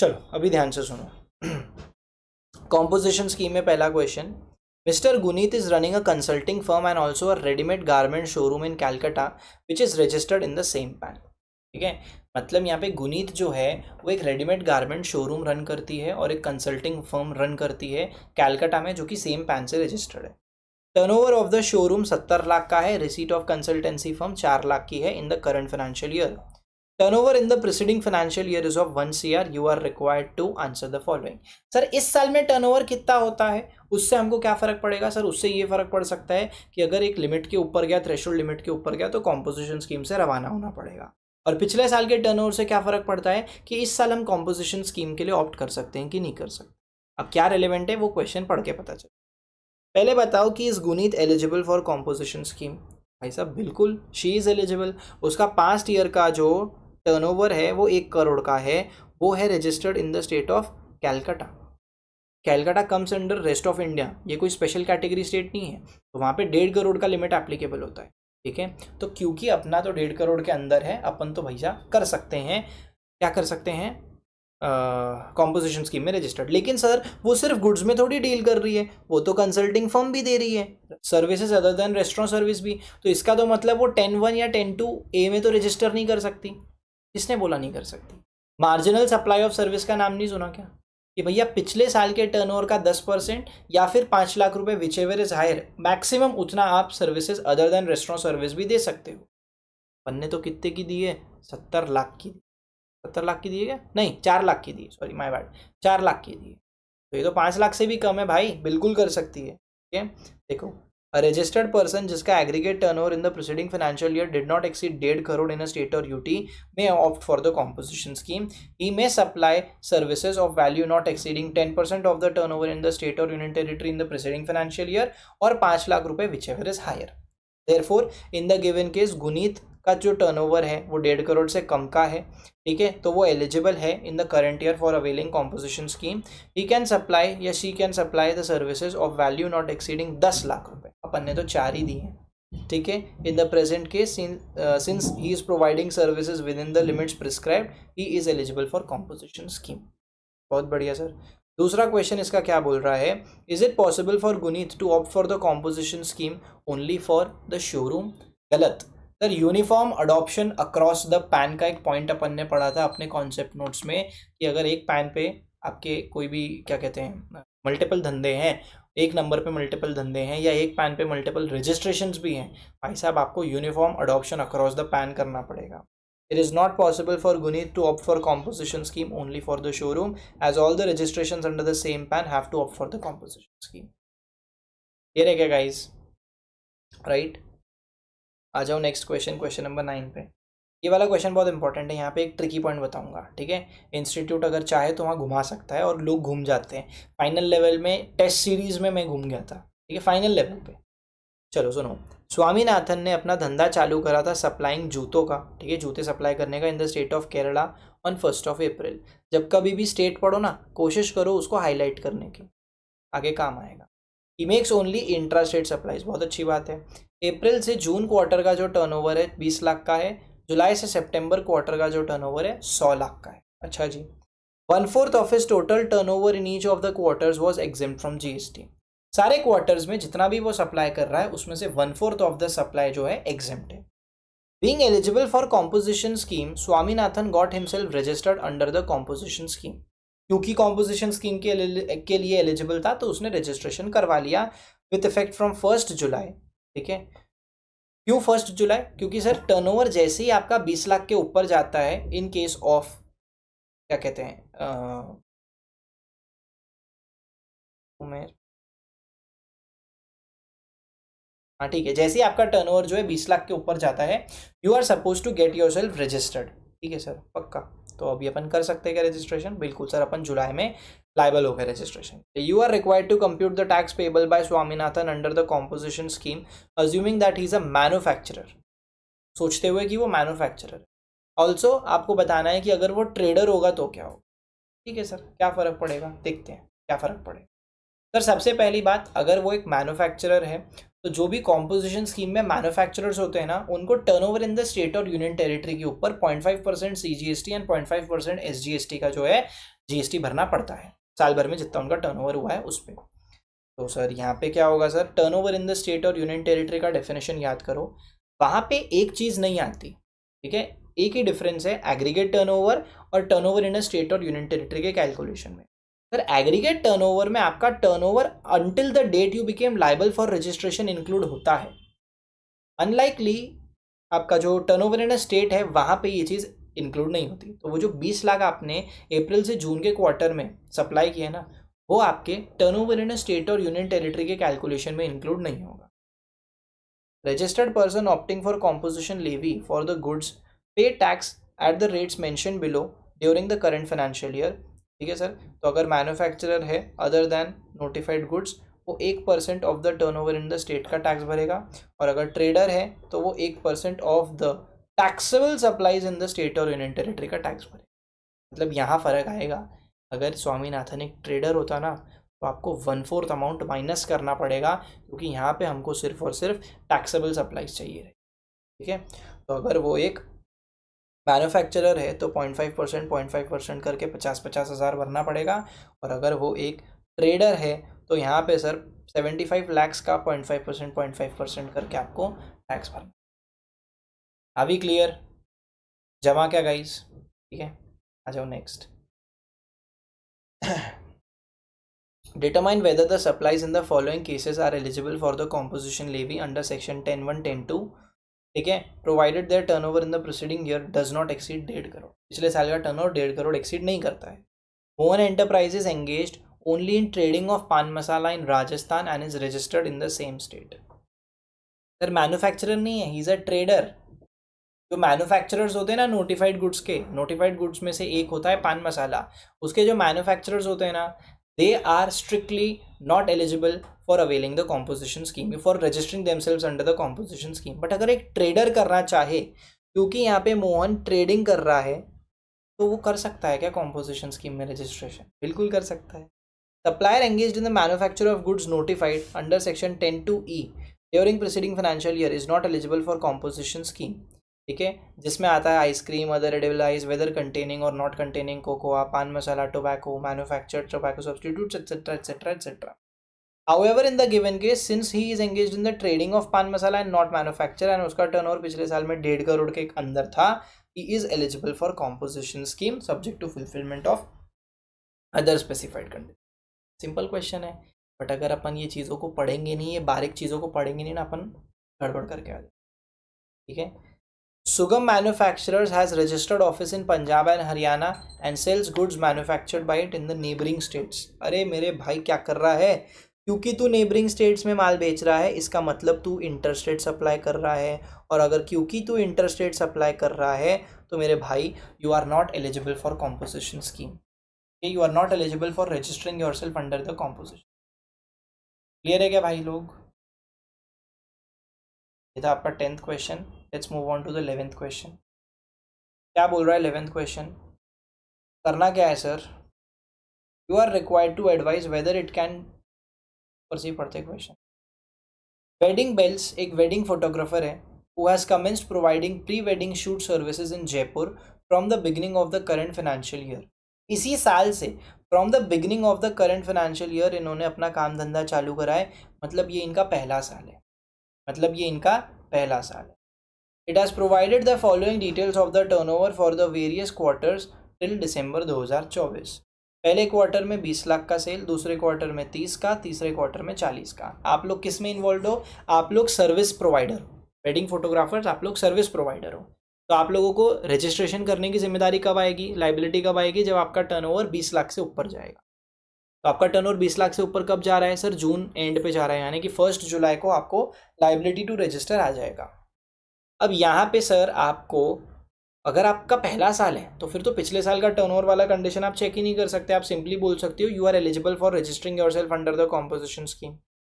चलो अभी ध्यान से सुनो। कॉम्पोजिशन स्कीम में पहला question, mister Guneet is running a consulting firm and also a readymade garment showroom in Calcutta which is registered in the same pan. ठीक है, मतलब यहाँ पे गुनीत जो है वो एक रेडीमेड गारमेंट शोरूम रन करती है और एक कंसल्टिंग फर्म रन करती है कैलकाटा में, जो कि सेम पैन से रजिस्टर्ड है। Turnover of the showroom 70 lakh का है, receipt of consultancy firm 4 lakh की है in the current financial year. Turnover in the preceding financial year is of 1 CR, you are required to answer the following. Sir इस साल में turnover कितना होता है, उससे हमको क्या फर्क पड़ेगा? सर उससे ये फर्क पड़ सकता है कि अगर एक लिमिट के ऊपर गया, थ्रेशोल्ड लिमिट के ऊपर गया, तो कॉम्पोजिशन स्कीम से रवाना होना पड़ेगा। और पिछले साल के टर्नओवर से क्या फर्क पड़ता है कि इस साल हम कॉम्पोजिशन स्कीम के लिए ऑप्ट कर सकते हैं कि नहीं कर सकते। अब क्या रिलेवेंट है वो क्वेश्चन पढ़ के पता चले। पहले बताओ कि इस Guneet eligible for composition scheme. भाई साहब बिल्कुल, शी इज़ एलिजिबल। उसका पास्ट ईयर का जो टर्नओवर है वो 1 करोड़ का है, वो है registered in the state of Calcutta. Calcutta comes under rest of India, ये कोई स्पेशल कैटेगरी स्टेट नहीं है, तो वहाँ पे 1.5 करोड़ का लिमिट एप्लीकेबल होता है। ठीक है, तो क्योंकि अपना तो 1.5 करोड़ के अंदर है, अपन तो भैया कर सकते हैं, क्या कर सकते हैं, कॉम्पोजिशन स्कीम में रजिस्टर्ड। लेकिन सर वो सिर्फ गुड्स में थोड़ी डील कर रही है, वो तो कंसल्टिंग फर्म भी दे रही है, services other than restaurant service भी। तो इसका तो मतलब वो 10(1) या 10(2) में तो रजिस्टर नहीं कर सकती। किसने बोला नहीं कर सकती? मार्जिनल सप्लाई ऑफ सर्विस का नाम नहीं सुना क्या, कि भैया पिछले साल के टर्नओवर का 10% या फिर 5 लाख रुपए, whichever is higher, maximum उतना आप services other than restaurant service भी दे सकते हो। पन्ने तो कितने की दी है? 70 लाख की। 70 लाख की दी है क्या? नहीं, 4 लाख की दी है, सॉरी माय बैड, 4 लाख की दी है। तो ये तो 5 लाख से भी कम है भाई, बिल्कुल कर सकती है। ठीक है, देखो, a registered person जिसका aggregate turnover in the preceding financial year did not exceed 1.5 crore in a state or UT may opt for the composition scheme. He may supply services of value not exceeding 10% of the turnover in the state or union territory in the preceding financial year और 5 लाख रुपए whichever is higher. Therefore, in the given case, Guneet का जो turnover है वो 1.5 करोड़ से कम का है। ठीक है, तो वो एलिजिबल है in the current year for availing composition scheme. He can supply या she can supply the services of value not exceeding 10 lakh रुपए। अपन ने तो 4 ही दी हैं। ठीक है, in the present case since he is providing services with in the limits prescribed, he is eligible for composition scheme. बहुत बढ़िया सर। दूसरा क्वेश्चन इसका क्या बोल रहा है, is it possible for Guneet to opt for the composition scheme only for the showroom? गलत sir. Uniform adoption across the PAN का एक पॉइंट अपन ने पढ़ा था अपने कॉन्सेप्ट नोट्स में, कि अगर एक पैन पे आपके कोई भी क्या कहते हैं मल्टीपल धंधे हैं, एक नंबर पे मल्टीपल धंधे हैं, या एक पैन पे मल्टीपल रजिस्ट्रेशंस भी हैं, भाई साहब आपको uniform adoption across the pan करना पड़ेगा। It is not possible for Guneet to opt for composition scheme only for the showroom, as all the registrations under the same PAN have to opt for the composition scheme. ये रह गया guys, right? आ जाओ next question, question number 9 पे। ये वाला question बहुत important है, यहाँ पे एक ट्रिकी पॉइंट बताऊंगा। ठीक है, इंस्टीट्यूट अगर चाहे तो वहाँ घुमा सकता है, और लोग घूम जाते हैं। फाइनल लेवल में टेस्ट सीरीज में मैं घूम गया था। ठीक है, फाइनल लेवल पे चलो सुनो। स्वामीनाथन ने अपना धंधा चालू करा था सप्लाइंग जूतों का, ठीक है, जूते सप्लाई करने का, इन the state of Kerala on 1 अप्रैल। जब कभी भी स्टेट पढ़ो ना, कोशिश करो उसको हाईलाइट करने की, आगे काम आएगा। He makes only intra state supplies, बहुत अच्छी बात है। अप्रैल से जून क्वार्टर का जो टर्नओवर है 20 लाख का है, जुलाई से सितंबर क्वार्टर का जो टर्नओवर है 100 लाख का है। अच्छा जी, 1/4 of his total turnover in each of the quarters was exempt from GST. सारे क्वार्टर्स में जितना भी वो सप्लाई कर रहा है उसमें से 1/4 ऑफ द सप्लाई जो है एग्जेम्प्ट है। Being eligible for composition scheme, Swaminathan got himself registered under the composition scheme. क्योंकि कॉम्पोजिशन स्कीम के लिए एलिजिबल था तो उसने रजिस्ट्रेशन करवा लिया विथ इफेक्ट फ्रॉम 1 जुलाई। ठीक है, क्यों 1 जुलाई? क्योंकि सर टर्नओवर जैसे ही आपका 20 लाख के ऊपर जाता है, इन केस ऑफ क्या कहते हैं हाँ ठीक है, जैसे ही आपका टर्नओवर जो है 20 लाख के ऊपर जाता है, you are suppose to get yourself registered. ठीक है सर, पक्का। तो अभी अपन कर सकते हैं क्या रजिस्ट्रेशन? बिल्कुल सर, अपन जुलाई में लाइबल हो गए registration. You are required to compute the tax payable by Swaminathan under the composition scheme, assuming that he is a manufacturer, सोचते हुए कि वो मैन्युफैक्चरर। ऑल्सो आपको बताना है कि अगर वो ट्रेडर होगा तो क्या होगा। ठीक है सर, क्या फ़र्क पड़ेगा, देखते हैं क्या फ़र्क पड़ेगा। सर सबसे पहली बात, अगर वो एक मैन्युफैक्चरर है तो जो भी कॉम्पोजिशन स्कीम में मैन्युफैक्चरर्स होते हैं ना, उनको टर्नओवर इन द स्टेट और यूनियन टेरिटरी के ऊपर 0.5% CGST एंड 0.5% SGST का जो है GST भरना पड़ता है साल भर में जितना उनका टर्नओवर हुआ है उस पर। तो सर यहाँ पे क्या होगा sir, turnover in the state और यूनियन टेरिटरी का डेफिनेशन याद करो, वहाँ पे एक चीज़ नहीं आती, ठीक है, एक ही डिफरेंस है एग्रीगेट टर्नओवर और टर्नओवर इन अ स्टेट और यूनियन टेरिटरी के कैलकुलेशन में। सर एग्रीगेट टर्नओवर में आपका turnover until the date you became liable for registration include होता है। अनलाइकली आपका जो टर्नओवर इन अ स्टेट है वहाँ पे ये चीज़ इंक्लूड नहीं होती। तो वो जो 20 लाख आपने अप्रैल से जून के क्वार्टर में सप्लाई किया ना, वो आपके टर्नओवर इन अ स्टेट और यूनियन टेरिटरी के कैलकुलेशन में इंक्लूड नहीं होगा। Registered person opting for composition levy for the goods pay tax at the rates mention below during the current financial year. ठीक है सर, तो अगर मैन्युफैक्चरर है अदर देन नोटिफाइड गुड्स, वो 1% of the turnover in the state का tax भरेगा, और अगर ट्रेडर है तो वो 1% of the taxable supplies in the state और यूनियन टेरिटरी का टैक्स भरेगा। मतलब यहाँ फ़र्क आएगा, अगर स्वामीनाथन एक ट्रेडर होता ना तो आपको 1/4 अमाउंट माइनस करना पड़ेगा, क्योंकि यहाँ पे हमको सिर्फ और सिर्फ टैक्सेबल सप्लाईज चाहिए। ठीक है, तो अगर वो एक मैन्युफैक्चरर है तो 0.5% करके 50 हज़ार भरना पड़ेगा, और अगर वो एक ट्रेडर है तो यहाँ पे सर 75 लाख का 0.5% करके आपको टैक्स भरना। अभी क्लियर? जमा क्या गाइस? ठीक है, आ जाओ next. Determine whether the supplies in the following cases are eligible for the composition levy under section 10(1), 10(2). ठीक है, provided there turnover in the preceding year does not exceed 1.5 crore. पिछले साल का टर्नओवर 1.5 करोड़ एक्सीड नहीं करता है। Mohan enterprises engaged only in trading of pan masala in Rajasthan and is registered in the same state. Sir manufacturer नहीं है, ही इज अ ट्रेडर। जो manufacturers होते हैं ना नोटिफाइड गुड्स के, नोटिफाइड गुड्स में से एक होता है पान मसाला, उसके जो मैन्युफैक्चरर्स होते हैं ना, they are strictly not eligible for availing the composition scheme, for registering themselves under the composition scheme. But अगर एक ट्रेडर करना चाहे, क्योंकि यहाँ पे मोहन ट्रेडिंग कर रहा है, तो वो कर सकता है क्या कॉम्पोजिशन स्कीम में रजिस्ट्रेशन? बिल्कुल कर सकता है। Supplier engaged in the manufacture of goods notified under section 10(2)(e) during preceding financial year is not eligible for composition scheme. ठीक है, जिसमें आता है ice cream, other edible ice, whether containing और not containing cocoa, pan masala, tobacco, manufactured tobacco substitutes, et cetera et cetera et cetera. However, in the given case, since he is engaged in the trading of pan masala and not manufacture, and उसका turnover पिछले साल में 1.5 करोड़ के अंदर था, he is eligible for composition scheme subject to fulfillment of other specified conditions. Simple question है, but अगर अपन ये चीज़ों को पढ़ेंगे नहीं, ये बारीक चीज़ों को पढ़ेंगे नहीं ना, अपन गड़बड़ करके आ जाए। ठीक है, Sugam Manufacturers has registered office in Punjab and Haryana and sells goods manufactured by it in the neighboring states. अरे मेरे भाई क्या कर रहा है, क्योंकि तू नेबरिंग स्टेट्स में माल बेच रहा है, इसका मतलब तू इंटरस्टेट सप्लाई कर रहा है, और अगर क्योंकि तू इंटरस्टेट सप्लाई कर रहा है तो मेरे भाई you are not eligible for composition scheme, you are not eligible for registering yourself under the composition. Clear है क्या भाई लोग? ये था आपका 10th question. Let's move on to the 11th question. क्या बोल रहा है 11th क्वेश्चन? करना क्या है sir? You are required to advise whether it can, परसी पढ़ते क्वेश्चन। वेडिंग बेल्स एक वेडिंग फोटोग्राफर है who has commenced providing pre-wedding shoot services in Jaipur from the beginning of the current financial year। इसी साल से from the beginning of the current financial year इन्होंने अपना काम धंधा चालू करा है, मतलब ये इनका पहला साल है, मतलब ये इनका पहला साल है। It has provided the following details of the turnover for the various quarters till दिसंबर 2024। पहले क्वार्टर में 20 लाख का सेल, दूसरे क्वार्टर में 30 का, तीसरे क्वार्टर में 40 का। आप लोग किस में इन्वॉल्व हो? आप लोग सर्विस प्रोवाइडर हो, वेडिंग फोटोग्राफर्स, आप लोग सर्विस प्रोवाइडर हो। तो आप लोगों को रजिस्ट्रेशन करने की जिम्मेदारी कब आएगी, लाइबिलिटी कब आएगी? जब आपका टर्नओवर 20 लाख से ऊपर जाएगा। तो आपका टर्नओवर 20 लाख से ऊपर कब जा रहा है सर? जून एंड पे जा रहा है, यानी कि 1 जुलाई को आपको लाइबिलिटी टू रजिस्टर आ जाएगा। अब यहाँ पे सर आपको, अगर आपका पहला साल है तो फिर तो पिछले साल का टर्नओवर वाला कंडीशन आप चेक ही नहीं कर सकते। आप सिंपली बोल सकते हो you are eligible for registering yourself under the composition scheme.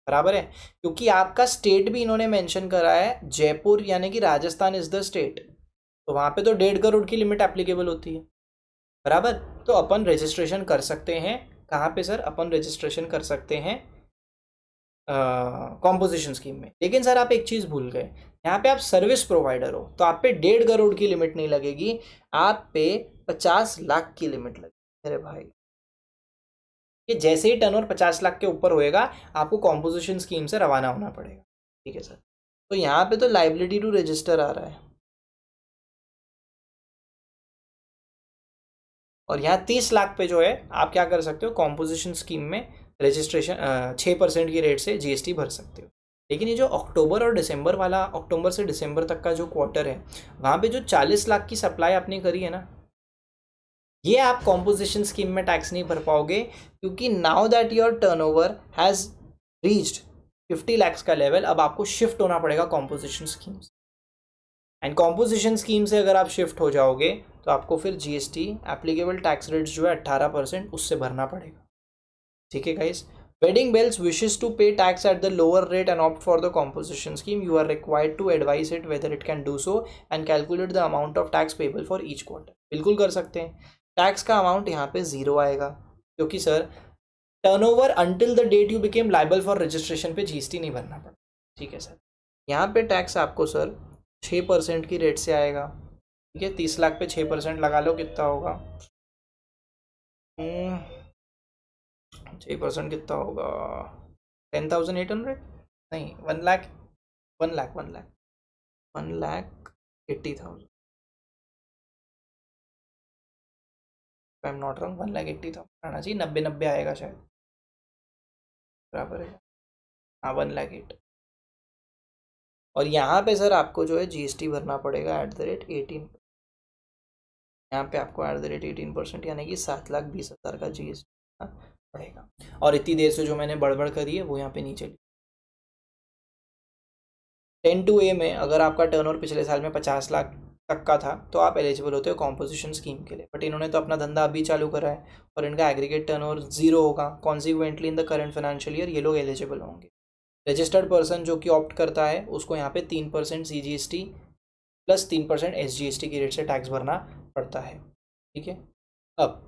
बराबर है, क्योंकि आपका स्टेट भी इन्होंने मेंशन करा है, जयपुर यानी कि राजस्थान इज द स्टेट, तो वहाँ पे तो 1.5 करोड़ की लिमिट एप्लीकेबल होती है। बराबर, तो अपन रजिस्ट्रेशन कर सकते हैं। कहाँ पे सर? अपन रजिस्ट्रेशन कर सकते हैं कॉम्पोजिशन स्कीम में। लेकिन सर आप एक चीज़ भूल गए, यहाँ पे आप सर्विस प्रोवाइडर हो तो आप पे 1.5 करोड़ की लिमिट नहीं लगेगी, आप पे 50 लाख की लिमिट लगेगी मेरे भाई। कि जैसे ही टर्नओवर 50 लाख के ऊपर होएगा आपको कॉम्पोजिशन स्कीम से रवाना होना पड़ेगा। ठीक है सर, तो यहाँ पे तो लाइबिलिटी टू रजिस्टर आ रहा है, और यहाँ 30 लाख पे जो है आप क्या कर सकते हो, कॉम्पोजिशन स्कीम में रजिस्ट्रेशन 6% की रेट से जीएसटी भर सकते हो। लेकिन ये जो अक्टूबर और दिसंबर वाला, अक्टूबर से दिसंबर तक का जो क्वार्टर है, वहाँ पे जो 40 लाख की सप्लाई आपने करी है ना, ये आप कॉम्पोजिशन स्कीम में टैक्स नहीं भर पाओगे, क्योंकि now that your turnover has reached 50 lakh का लेवल, अब आपको शिफ्ट होना पड़ेगा कॉम्पोजिशन स्कीम से। एंड कॉम्पोजिशन स्कीम से अगर आप शिफ्ट हो जाओगे तो आपको फिर जीएसटी एप्लीकेबल टैक्स रेट्स जो है 18% उससे भरना पड़ेगा। ठीक है guys, wedding bells wishes to pay tax at the lower rate and opt for the composition scheme, you are required to advise it whether it can do so and calculate the amount of tax payable for each quarter. बिल्कुल कर सकते हैं। Tax का amount यहाँ पे 0 आएगा, क्योंकि sir turnover until the date you became liable for registration पे जीएसटी नहीं भरना पड़ा। ठीक है सर, यहाँ पे टैक्स आपको सर 6% की रेट से आएगा। ठीक है, 30 लाख पे 6% लगा लो, कितना होगा, 6% कितना होगा, 10,800, नहीं 1 lakh, 1 lakh 1 lakh 1,80,000, I am not wrong, 1,80,000 आना चाहिए, 90 आएगा शायद, बराबर है। हाँ 1,08,000। और यहाँ पे सर आपको जो है जीएसटी भरना पड़ेगा @18, यहाँ पे आपको @18%, यानी कि 7,20,000 का जीएसटी पड़ेगा। और इतनी देर से जो मैंने बड़बड़ करी है वो यहाँ पे नीचे 10(2)A में अगर आपका टर्नओवर पिछले साल में 50 लाख तक का था तो आप एलिजिबल होते हो कॉम्पोजिशन स्कीम के लिए। बट इन्होंने तो अपना धंधा अभी चालू करा है और इनका एग्रीगेट टर्नओवर 0 होगा, consequently in the current financial year ये लोग एलिजिबल होंगे। रजिस्टर्ड पर्सन जो कि ऑप्ट करता है उसको यहाँ पे 3% CGST प्लस 3% SGST की रेट से टैक्स भरना पड़ता है। ठीक है, अब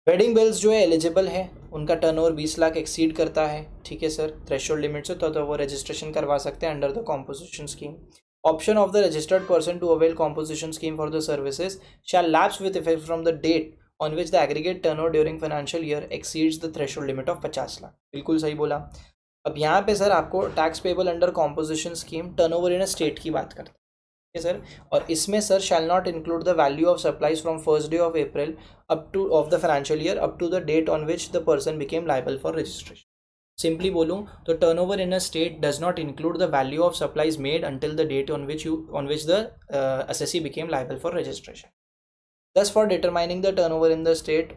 वेडिंग बेल्स जो है एलिजिबल है, उनका टर्नओवर 20 लाख एक्सीड करता है। ठीक है सर, थ्रेशोल्ड लिमिट से, तो वो रजिस्ट्रेशन करवा सकते हैं under the composition scheme. Option of the registered person to avail composition scheme for the services shall lapse with effect from the date on which the aggregate turnover during financial year exceeds the threshold limit of 50 lakh. बिल्कुल सही बोला। अब यहाँ पे sir आपको tax payable under composition scheme turnover in a state की बात करते हैं सर, और इसमें sir shall not include the value of supplies from first day of April up to of the financial year up to the date on which the person became liable for registration. Simply बोलूँ तो turnover in a state does not include the value of supplies made until the date on which the assessee became liable for registration. Thus, for determining the turnover in the state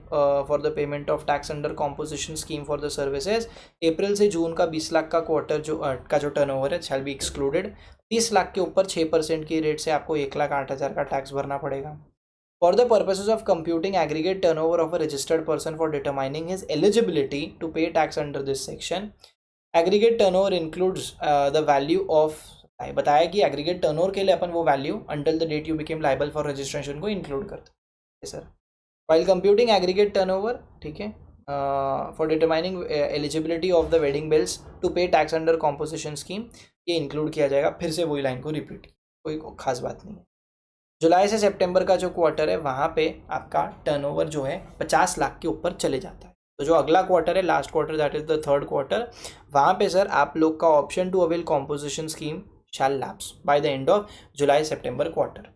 for the payment of tax under composition scheme for the services, अप्रैल से जून का 20 लाख का quarter जो turnover है shall be excluded. 30 lakh के ऊपर 6% की rate से आपको 1,08,000 का टैक्स भरना पड़ेगा। For the purposes of computing aggregate turnover of a registered person for determining his eligibility to pay tax under this section, aggregate turnover includes the value of, बताया कि एग्रीगेट टर्नओवर के लिए अपन वो value until the date you became liable for registration को include करते हैं sir. While computing aggregate turnover, ठीक है, for determining eligibility of the wedding bills to pay tax under composition scheme, ये इंक्लूड किया जाएगा। फिर से वही लाइन को रिपीट, कोई खास बात नहीं है। जुलाई से सितंबर का जो क्वार्टर है वहाँ पे आपका टर्नओवर जो है 50 लाख के ऊपर चले जाता है। तो जो अगला क्वार्टर है, last quarter, that is the third quarter, वहाँ पे सर आप लोग का option to avail composition scheme shall lapse by the end of July September quarter,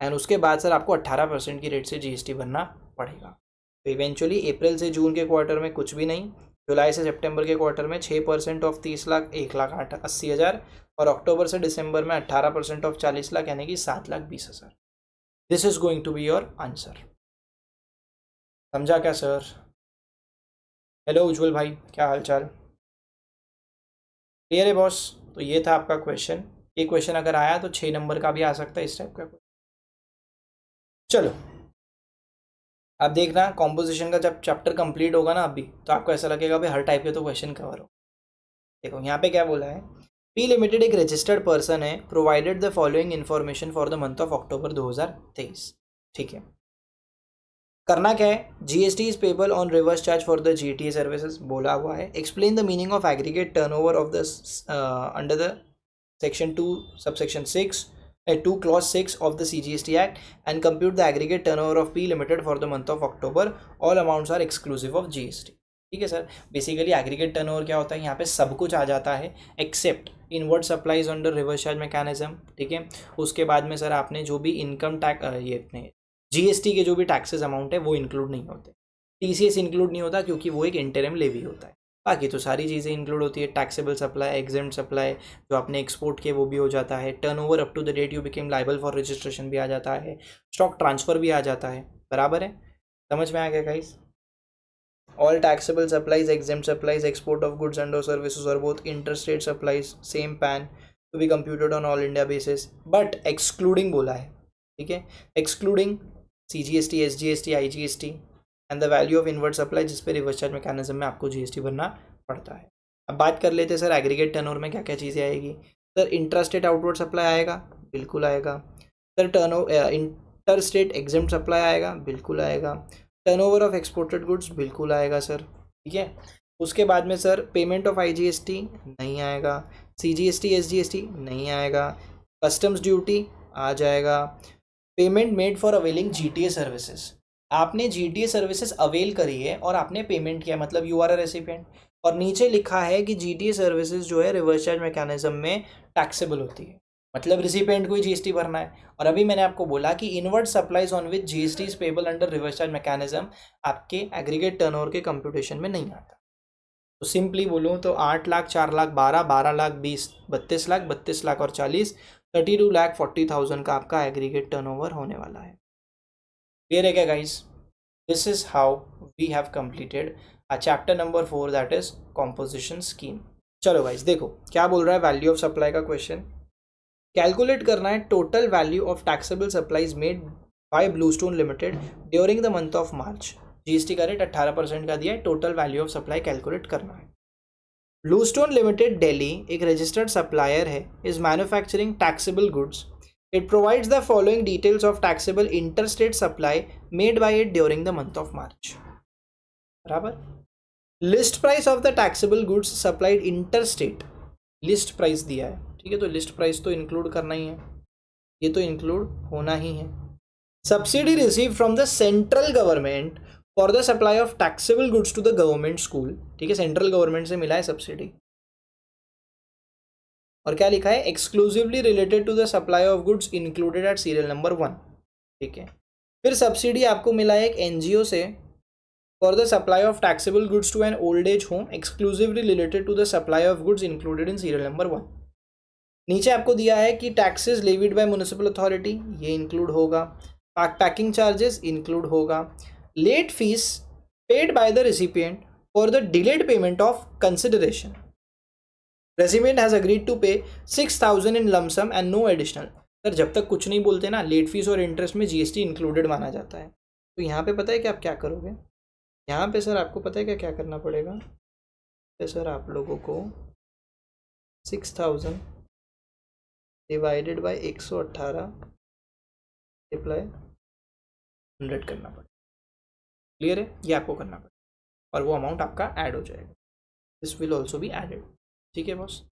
and उसके बाद सर आपको 18% की रेट से जीएसटी भरना पड़ेगा। तो इवेंचुअली अप्रैल से जून के क्वार्टर में कुछ भी नहीं, जुलाई से सितंबर के क्वार्टर में 6% ऑफ 30 लाख 1,80,000, और अक्टूबर से दिसंबर में 18% ऑफ 40 लाख यानी कि 7,20,000। This is going to be your answer. समझा क्या सर? हेलो उज्जवल भाई, क्या हाल चाल? क्लियर है बॉस? तो ये था आपका क्वेश्चन। ये क्वेश्चन अगर आया तो 6 नंबर का भी आ सकता है, इस टाइप का। चलो अब देखना, कॉम्पोजिशन का जब चैप्टर कंप्लीट होगा ना अभी, तो आपको ऐसा लगेगा भाई हर टाइप के तो क्वेश्चन कवर हो। देखो यहाँ पे क्या बोला है, पी लिमिटेड एक रजिस्टर्ड पर्सन है, provided the following information for the month of अक्टूबर 2023। ठीक है, करना क्या है, GST is payable on reverse charge for the GTA services बोला हुआ है. Explain the meaning of aggregate turnover of the under the section 2 subsection 6 2 clause 6 of the CGST Act and compute the aggregate turnover of P Limited for the month of October. All amounts are exclusive of GST. ठीक है sir. Basically aggregate turnover क्या होता है, यहाँ पे सब कुछ आ जाता है except inward supplies under reverse charge mechanism. ठीक है. उसके बाद में सर आपने जो भी इनकम टैक्स ये अपने जीएसटी के जो भी टैक्सेस अमाउंट है वो इंक्लूड नहीं होते. टीसीएस इंक्लूड नहीं होता क्योंकि वो एक इंटरिम लेवी होता है. बाकी तो सारी चीज़ें इंक्लूड होती है. टैक्सेबल सप्लाई, एग्जेम्प्ट सप्लाई, जो आपने एक्सपोर्ट किए वो भी हो जाता है. Turnover up to the date you became liable for registration भी आ जाता है. स्टॉक ट्रांसफर भी आ जाता है. बराबर है, समझ में आ गया guys. All taxable supplies, exempt supplies, export of goods and services और both interstate supplies same PAN to be computed on all India basis, but excluding बोला है. ठीक है, excluding CGST, SGST, IGST and the value of inward supply जिस पे reverse charge mechanism में आपको GST भरना पड़ता है. अब बात कर लेते हैं सर एग्रीगेट टर्नओवर में क्या क्या चीज़ें आएगी. सर इंट्रास्टेट आउटवर्ड सप्लाई आएगा, बिल्कुल आएगा. सर इंटरस्टेट एग्जेम्प्ट सप्लाई आएगा, बिल्कुल आएगा. टर्नओवर ऑफ एक्सपोर्टेड गुड्स बिल्कुल आएगा सर. ठीक है. उसके बाद में सर पेमेंट ऑफ IGST नहीं आएगा. CGST, SGST नहीं आएगा. कस्टम्स ड्यूटी आ जाएगा. Payment made for availing GTA services, आपने जीटीए सर्विसेज अवेल करी है और आपने पेमेंट किया, मतलब यू आर अ रेसिपिएंट. और नीचे लिखा है कि जीटीए सर्विसेज जो है रिवर्स चार्ज मैकेनिज्म में टैक्सेबल होती है, मतलब रिसिपिएंट को ही जीएसटी भरना है. और अभी मैंने आपको बोला कि inward supplies on which GST is payable under reverse charge mechanism आपके एग्रीगेट टर्नओवर के कंप्यूटेशन में नहीं आता. तो सिंपली बोलूँ तो 8 लाख, 4 लाख, 12 लाख 20, 32 लाख, 32 लाख और 40, 32,40,000 का आपका एग्रीगेट टर्नओवर होने वाला है. क्लियर है क्या guys? This is how we have completed a chapter number 4 that is composition scheme. चलो गाइस देखो क्या बोल रहा है वैल्यू ऑफ सप्लाई का क्वेश्चन. कैलकुलेट करना है total value of taxable supplies made by Bluestone limited during the month of March. GST का रेट 18% का दिया है. Total value of supply calculate करना है. ब्लूस्टोन लिमिटेड दिल्ली एक रजिस्टर्ड सप्लायर है, is manufacturing taxable goods. It provides the following details of taxable interstate supply made by it during the month of March. बराबर. List price of the taxable goods supplied interstate, list price दिया है. ठीक है, तो list price तो include करना ही है, ये तो इंक्लूड होना ही है. Subsidy receive from the central government for the supply of taxable goods to the government school. ठीक है, सेंट्रल गवर्नमेंट से मिला है सब्सिडी. और क्या लिखा है, exclusively related to the supply of goods included at serial number 1. ठीक है. फिर सब्सिडी आपको मिला है एक एनजीओ से for the supply of taxable goods to an old age home, exclusively related to the supply of goods included in serial number 1. नीचे आपको दिया है कि taxes levied by municipal authority, ये इंक्लूड होगा. पैकिंग चार्जेस इंक्लूड होगा. Late fee paid by the recipient for the delayed payment of consideration. Recipient has agreed to pay 6,000 in lump sum and no additional. Sir जब तक कुछ नहीं बोलते ना, late fees और इंटरेस्ट में जीएसटी इंक्लूडेड माना जाता है. तो यहाँ पे पता है कि आप क्या करोगे, यहाँ पे सर आपको पता है क्या क्या करना पड़ेगा. तो सर आप लोगों को 6,000 डिवाइडेड बाई 118 रिप्लाई 100 करना पड़ेगा. क्लियर है, ये आपको करना पड़ेगा और वो अमाउंट आपका ऐड हो जाएगा. This will also be added. ठीक है बॉस.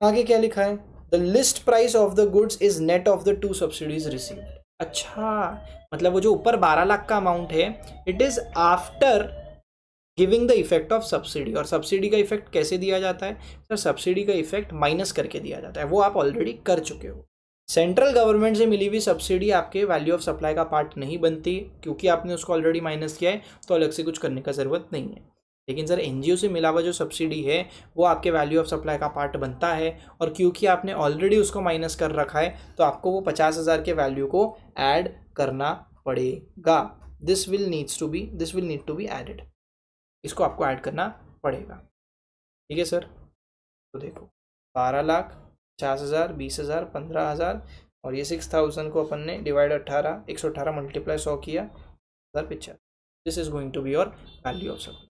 आगे क्या लिखा है, the list price of the goods is net of the 2 subsidies received. अच्छा, मतलब वो जो ऊपर 12 लाख का अमाउंट है it is after giving the effect of subsidy. और सब्सिडी का इफेक्ट कैसे दिया जाता है सर, सब्सिडी का इफेक्ट माइनस करके दिया जाता है, वो आप ऑलरेडी कर चुके हो. सेंट्रल गवर्नमेंट से मिली हुई सब्सिडी आपके वैल्यू ऑफ सप्लाई का पार्ट नहीं बनती क्योंकि आपने उसको ऑलरेडी माइनस किया है, तो अलग से कुछ करने का ज़रूरत नहीं है. लेकिन सर एनजीओ से मिला हुआ जो सब्सिडी है वो आपके वैल्यू ऑफ सप्लाई का पार्ट बनता है, और क्योंकि आपने ऑलरेडी उसको माइनस कर रखा है तो आपको वो 50,000 के वैल्यू को ऐड करना पड़ेगा. This will need to be added. इसको आपको ऐड करना पड़ेगा. ठीक है सर. तो देखो 12 लाख, 50,000, 20,000, 15,000 और ये 6,000 को अपन ने डिवाइड 118 मल्टीप्लाई 100 किया 1,075. This is going to be your value of supply.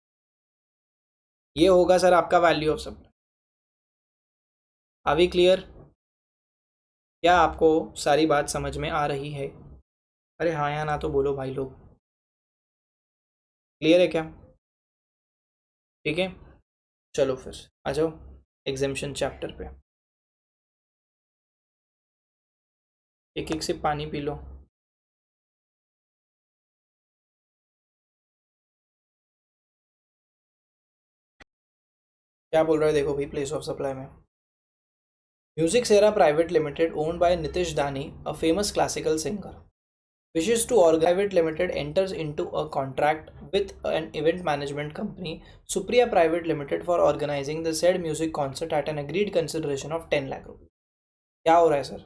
ये होगा सर आपका वैल्यू ऑफ सप्लाई. अभी क्लियर? क्या आपको सारी बात समझ में आ रही है? अरे हाँ या ना तो बोलो भाई लोग. क्लियर है क्या? ठीक है, चलो फिर आ जाओ एग्जामिशन चैप्टर पे। एक एक से पानी पी लो। क्या बोल रहा है देखो भाई, प्लेस ऑफ सप्लाई में music sera private limited owned by Nitish Dani, a famous classical singer, wishes to organize private limited enters into a contract with an event management company Supriya Private Limited for organizing the said music concert at an agreed consideration of 10 lakh रुपये। क्या हो रहा है sir?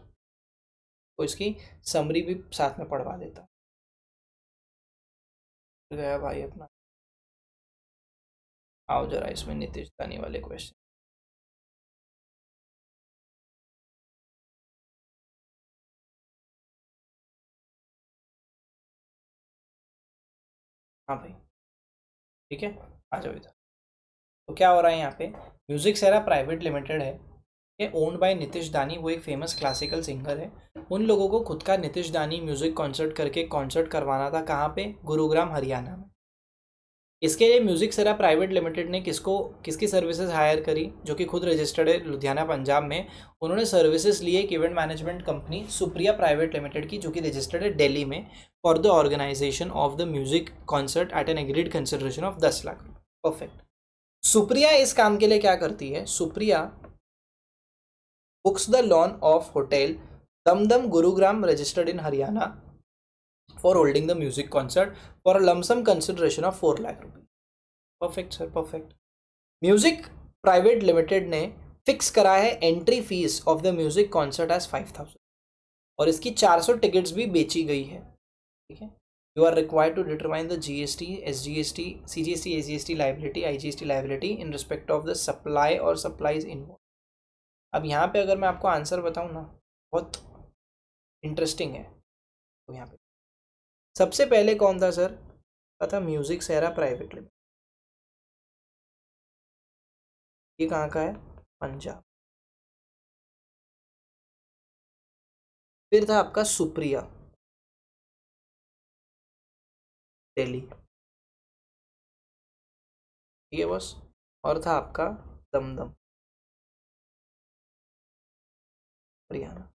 तो इसकी summary भी साथ में पढ़वा देता गया भाई अपना। आओ जरा इसमें नीतीश दानी वाले क्वेश्चन। हाँ भाई, ठीक है, आ जाओ इधर। तो क्या हो रहा है यहाँ पे, म्यूजिक सेरा प्राइवेट लिमिटेड है, ये ओन्ड बाय नितिश दानी, वो एक फेमस क्लासिकल सिंगर है। उन लोगों को खुद का नितिश दानी म्यूजिक कॉन्सर्ट करके कॉन्सर्ट करवाना था, कहाँ पे? गुरुग्राम हरियाणा में। इसके लिए म्यूजिक सेरा प्राइवेट लिमिटेड ने किसकी सर्विसेज हायर करी, जो कि खुद रजिस्टर्ड है लुधियाना पंजाब में। उन्होंने सर्विसेज लिए एक event management company Supriya private limited की, जो कि रजिस्टर्ड है दिल्ली में, for the organisation of the music concert at an agreed consideration of 10 lakh रुपये। परफेक्ट। सुप्रिया इस काम के लिए क्या करती है? Supriya books the lawn of hotel Dumdum Gurugram registered in Haryana for holding the music concert for a lump sum consideration of 4 lakh रुपये। Perfect sir, perfect. Music private limited ने फिक्स करा है entry fees of the music concert as 5000 और इसकी 400 tickets भी बेची गई है। ठीक है, you are required to determine the GST, SGST, CGST, SGST liability, IGST liability in respect of the supply और सप्लाईज इनवॉल्व। अब यहाँ पे अगर मैं आपको आंसर बताऊँ ना, बहुत इंटरेस्टिंग है। तो यहाँ पे सबसे पहले कौन था सर? था म्यूजिक सेरा प्राइवेट लिमिटेड। ये कहाँ का है? पंजाब। फिर था आपका सुप्रिया, दिल्ली। ठीक है बस। और था आपका दमदम, हरियाणा।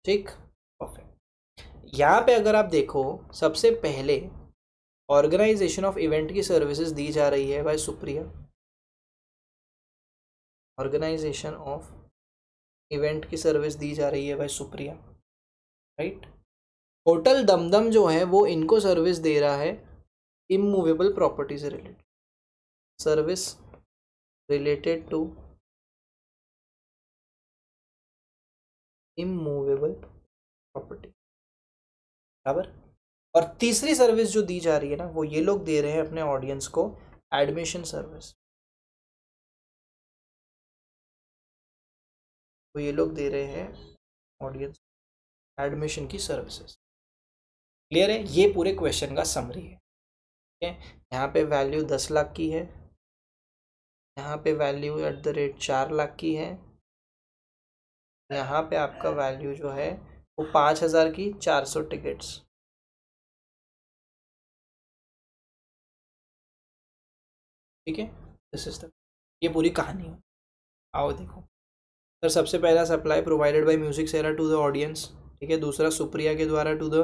ठीक, परफेक्ट। यहाँ पे अगर आप देखो, सबसे पहले ऑर्गेनाइजेशन ऑफ इवेंट की सर्विसेज दी जा रही है by Supriya. Organisation of event की सर्विस दी जा रही है by Supriya, right. Hotel Dumdum जो है वो इनको सर्विस दे रहा है इमूवेबल प्रॉपर्टी से related, service related to immovable property, बराबर। और तीसरी सर्विस जो दी जा रही है ना, वो ये लोग दे रहे हैं अपने ऑडियंस को एडमिशन सर्विस। तो ये लोग दे रहे हैं ऑडियंस एडमिशन की सर्विसेज। क्लियर है? ये पूरे क्वेश्चन का समरी है। ठीक है, यहाँ पे वैल्यू 10 लाख की है, यहाँ पे वैल्यू @ 4 लाख की है, यहाँ पे आपका वैल्यू जो है वो 5000 की 400 टिकट्स। ठीक है, दिस इज द, ये पूरी कहानी है। आओ देखो सर, सबसे पहला supply provided by music sera to the audience. ठीक है, दूसरा सुप्रिया के द्वारा to the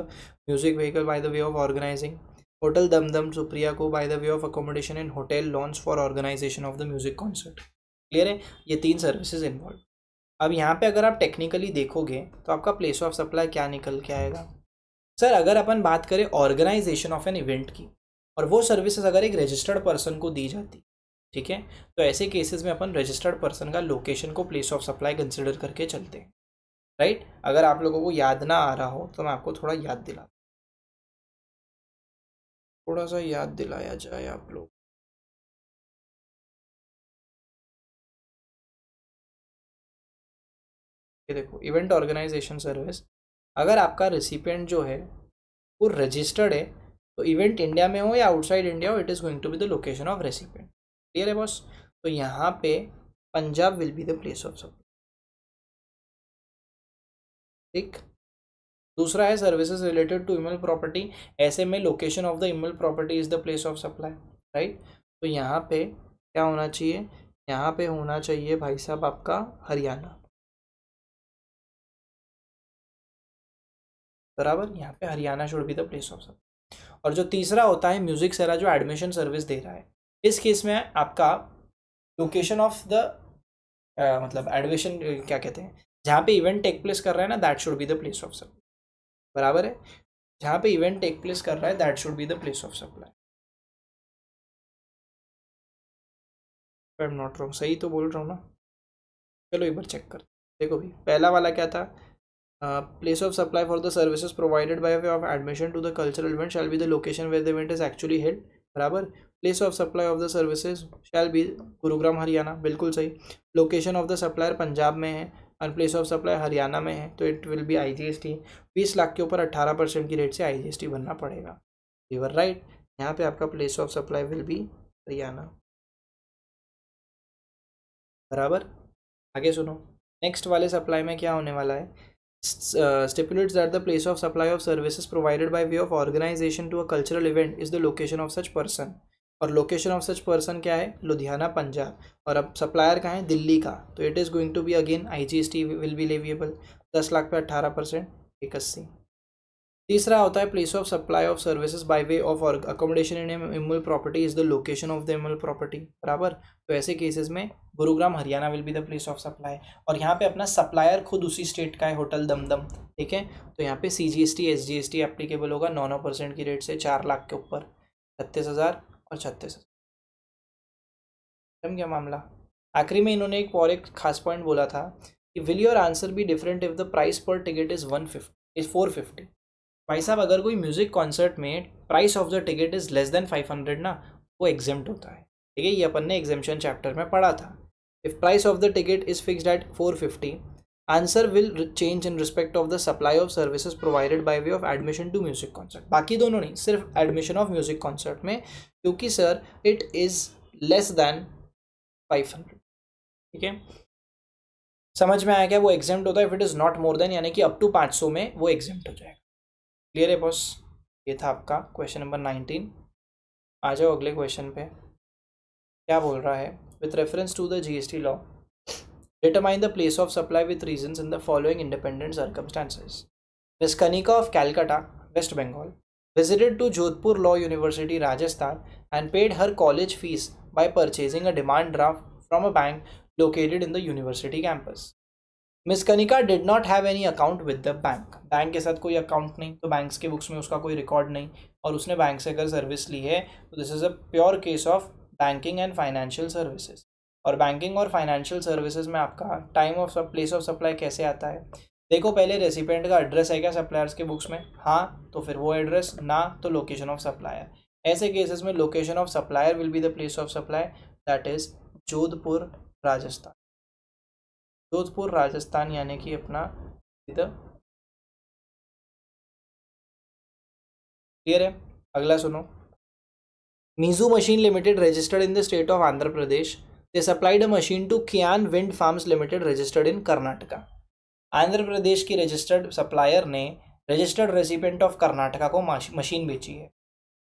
music vehicle by the way of organizing. Hotel Dumdum Supriya को by the way of accommodation in hotel launch for organization of the music concert. Clear है? ये 3 services involve. अब यहाँ पे अगर आप टेक्निकली देखोगे तो आपका प्लेस ऑफ सप्लाई क्या निकल के आएगा सर? अगर अपन बात करें ऑर्गेनाइजेशन ऑफ एन इवेंट की, और वो सर्विसेज अगर एक रजिस्टर्ड पर्सन को दी जाती, ठीक है, तो ऐसे केसेस में अपन रजिस्टर्ड पर्सन का लोकेशन को प्लेस ऑफ सप्लाई कंसिडर करके चलते हैं, राइट। अगर आप लोगों को याद ना आ रहा हो तो मैं आपको थोड़ा सा याद दिलाया जाए आप लोग। ये देखो, इवेंट ऑर्गेनाइजेशन सर्विस, अगर आपका रिसिपिएंट जो है वो रजिस्टर्ड है, तो इवेंट इंडिया में हो या आउटसाइड इंडिया हो, it is going to be the location of recipient. Clear है बॉस? तो यहाँ पे Punjab will be the place of supply. ठीक, दूसरा है services related to immovable property, ऐसे में location of the immovable property is the place of supply, right. तो यहाँ पे क्या होना चाहिए, यहाँ पे होना चाहिए भाई साहब आपका हरियाणा, बराबर, यहाँ पे Haryana should be the place of supply. और जो तीसरा होता है म्यूजिक सेरा, जो एडमिशन सर्विस दे रहा है, इस केस में आपका लोकेशन ऑफ द मतलब एडमिशन क्या कहते हैं, जहाँ पे इवेंट टेक प्लेस कर रहा है ना, that should be the place of supply, बराबर है। जहाँ पे इवेंट टेक प्लेस कर रहा है that should be the place of supply. I am not wrong, सही तो बोल रहा हूँ ना। चलो एक बार चेक कर, देखो भाई पहला वाला क्या था, place of supply for the services provided by way of admission to the cultural event shall be the location where the event is actually held, बराबर। Place of supply of the services shall be Gurugram Haryana, बिल्कुल सही। Location of the supplier Punjab में है और place of supply Haryana में है, तो it will be IGST। 20 lakh के ऊपर 18% की रेट से IGST भरना पड़ेगा, यू आर राइट। यहाँ पे आपका place of supply will be Haryana, बराबर। आगे सुनो, नेक्स्ट वाले सप्लाई में क्या होने वाला है, stipulates that the place of supply of services provided by way of organization to a cultural event is the location of such person, और लोकेशन ऑफ सच पर्सन क्या है, लुधियाना पंजाब, और अब सप्लायर कहाँ है, दिल्ली का, तो it is going to be again IGST will be leviable. 10 lakh पे 18%, 81। तीसरा होता है place of supply of services by way of accommodation in immovable property is the location of the immovable property, बराबर। तो ऐसे केसेस में Gurugram Haryana will be the place of supply, और यहाँ पे अपना सप्लायर खुद उसी स्टेट का है, होटल दमदम, ठीक है। तो यहाँ पे CGST SGST एप्लीकेबल होगा 9% की रेट से 4 लाख के ऊपर, 36,000 और 36,000, समझ गया मामला। आखिरी में इन्होंने एक और एक खास पॉइंट बोला था कि will your answer be different if the price पर टिकट इज 450। भाई साहब अगर कोई म्यूजिक कॉन्सर्ट में price of the ticket is less then 500 ना, वो एग्जेम्प्ट होता है, ठीक है। ये अपन ने एग्जेम्पशन चैप्टर में पढ़ा था। If price of the ticket is fixed at 450, answer will change in respect of the supply of services provided by way of admission to music concert. बाकी दोनों नहीं, सिर्फ एडमिशन ऑफ म्यूजिक कॉन्सर्ट में, क्योंकि sir it is less then 500, ठीक है। समझ में आया क्या, वो एग्जेम्प्ट होता है if it is not more than, यानी कि अप टू 500 में वो एग्जेम्प्ट हो जाएगा। क्लियर है बॉस, ये था आपका क्वेश्चन नंबर 19। आ जाओ अगले क्वेश्चन पे, क्या बोल रहा है, with reference to the GST law determine the place of supply with reasons in the following independent circumstances. Miss Kanika of Calcutta West Bengal visited to Jodhpur Law University Rajasthan and paid her college fees by purchasing a demand draft from a bank located in the university campus. Miss Kanika did not have any account with the bank, bank के साथ कोई account नहीं, तो banks के books में उसका कोई record नहीं, और उसने बैंक से अगर सर्विस ली है तो this is a pure case of banking and financial services. और बैंकिंग और फाइनेंशियल सर्विसेज में आपका time of place of supply कैसे आता है, देखो पहले रेसिपेंट का एड्रेस है क्या सप्लायर्स के बुक्स में, हाँ तो फिर वो एड्रेस, ना तो लोकेशन ऑफ सप्लायर। ऐसे केसेस में location of supplier will be the place of supply, that is Jodhpur Rajasthan, Jodhpur Rajasthan, यानी कि अपना इधर। क्लियर है, अगला सुनो, मीजू machine limited registered in the state of Andhra Pradesh, they supplied a machine to कियान wind farms limited registered in Karnataka. Andhra Pradesh की रजिस्टर्ड सप्लायर ने रजिस्टर्ड रेसिपेंट ऑफ कर्नाटका को मशीन बेची है।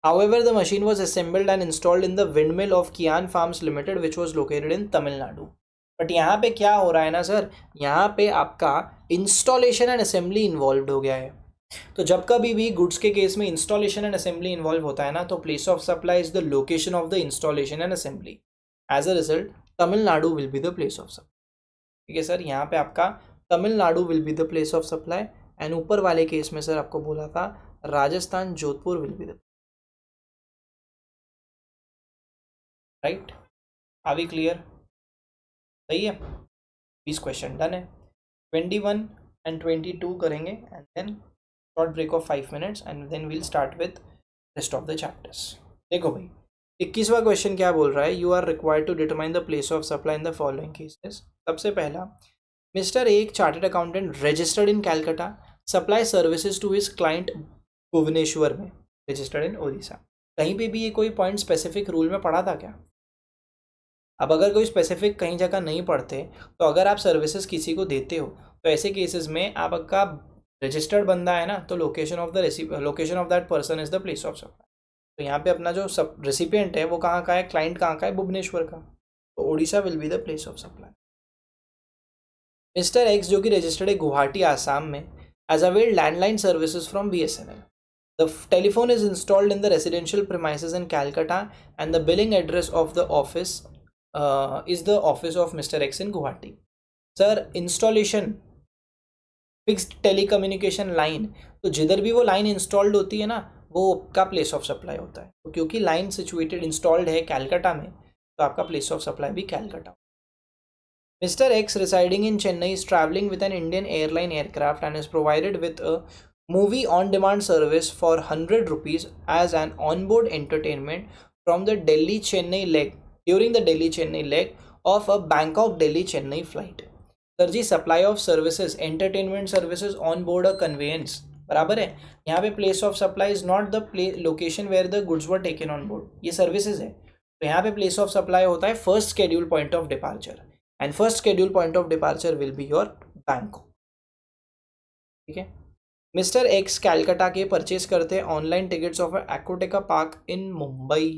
However, the machine was assembled and installed in the windmill of Kian Farms Limited, which was located in Tamil Nadu. But यहाँ पे क्या हो रहा है ना सर, यहाँ पे आपका इंस्टॉलेशन एंड असेंबली इन्वॉल्व हो गया है। तो जब कभी भी गुड्स के केस में इंस्टॉलेशन एंड असेंबली इन्वॉल्व होता है ना, तो place of supply is the location of the installation and assembly. As a result Tamil Nadu will be the place of supply, ठीक है सर। यहाँ पे आपका Tamil Nadu will be the place of supply, and ऊपर वाले केस में सर आपको बोला था Rajasthan Jodhpur will be the, right. Are we clear, सही है। 20 क्वेश्चन डन है। 21 एंड 22 करेंगे and then short break of 5 minutes and then we'll start with rest of the chapters. देखो भाई 21वां क्वेश्चन क्या बोल रहा है, you are required to determine the place of supply in the following cases. सबसे पहला, मिस्टर एक chartered accountant registered in Calcutta supply services to his client Bhubaneswar में रजिस्टर्ड इन ओडिशा। कहीं पे भी ये कोई पॉइंट स्पेसिफिक रूल में पढ़ा था क्या? अब अगर कोई स्पेसिफिक कहीं जगह नहीं पढ़ते, तो अगर आप सर्विसेज किसी को देते हो तो ऐसे केसेस में आपका रजिस्टर्ड बंदा है ना, तो location of that person is the place of supply. तो यहाँ पे अपना जो सब रेसिपिएंट है वो कहाँ का है, क्लाइंट कहाँ का है, भुवनेश्वर का, तो Odisha will be the place of supply. Mister X जो कि रजिस्टर्ड है गुवाहाटी आसाम में, as availed landline services from BSNL। The telephone is installed in the residential premises in Calcutta, and the billing address of the office is the office of Mr. X in Guwahati. Sir, installation fixed telecommunication line, तो जिधर भी वो line installed होती है ना, वो आपका place of supply होता है। तो क्योंकि लाइन सिचुएटेड इंस्टॉल्ड है कैलकाटा में, तो आपका प्लेस ऑफ सप्लाई भी Calcutta. Mr. X residing in Chennai is traveling with an Indian airline aircraft and is provided with a movie on demand service for 100 rupees as an onboard entertainment from the Delhi Chennai leg during the Delhi Chennai leg of a Bangkok Delhi Chennai flight. Sir ji, supply of services, entertainment services on board a conveyance बराबर है। यहाँ पे place of supply is not the location where the goods were taken on board, ये services है। तो यहाँ पे place of supply होता है first schedule point of departure, and first schedule point of departure will be your Bangkok. ठीक है। Mister X Calcutta के परचेज करते हैं online tickets of Aquatica park इन मुंबई।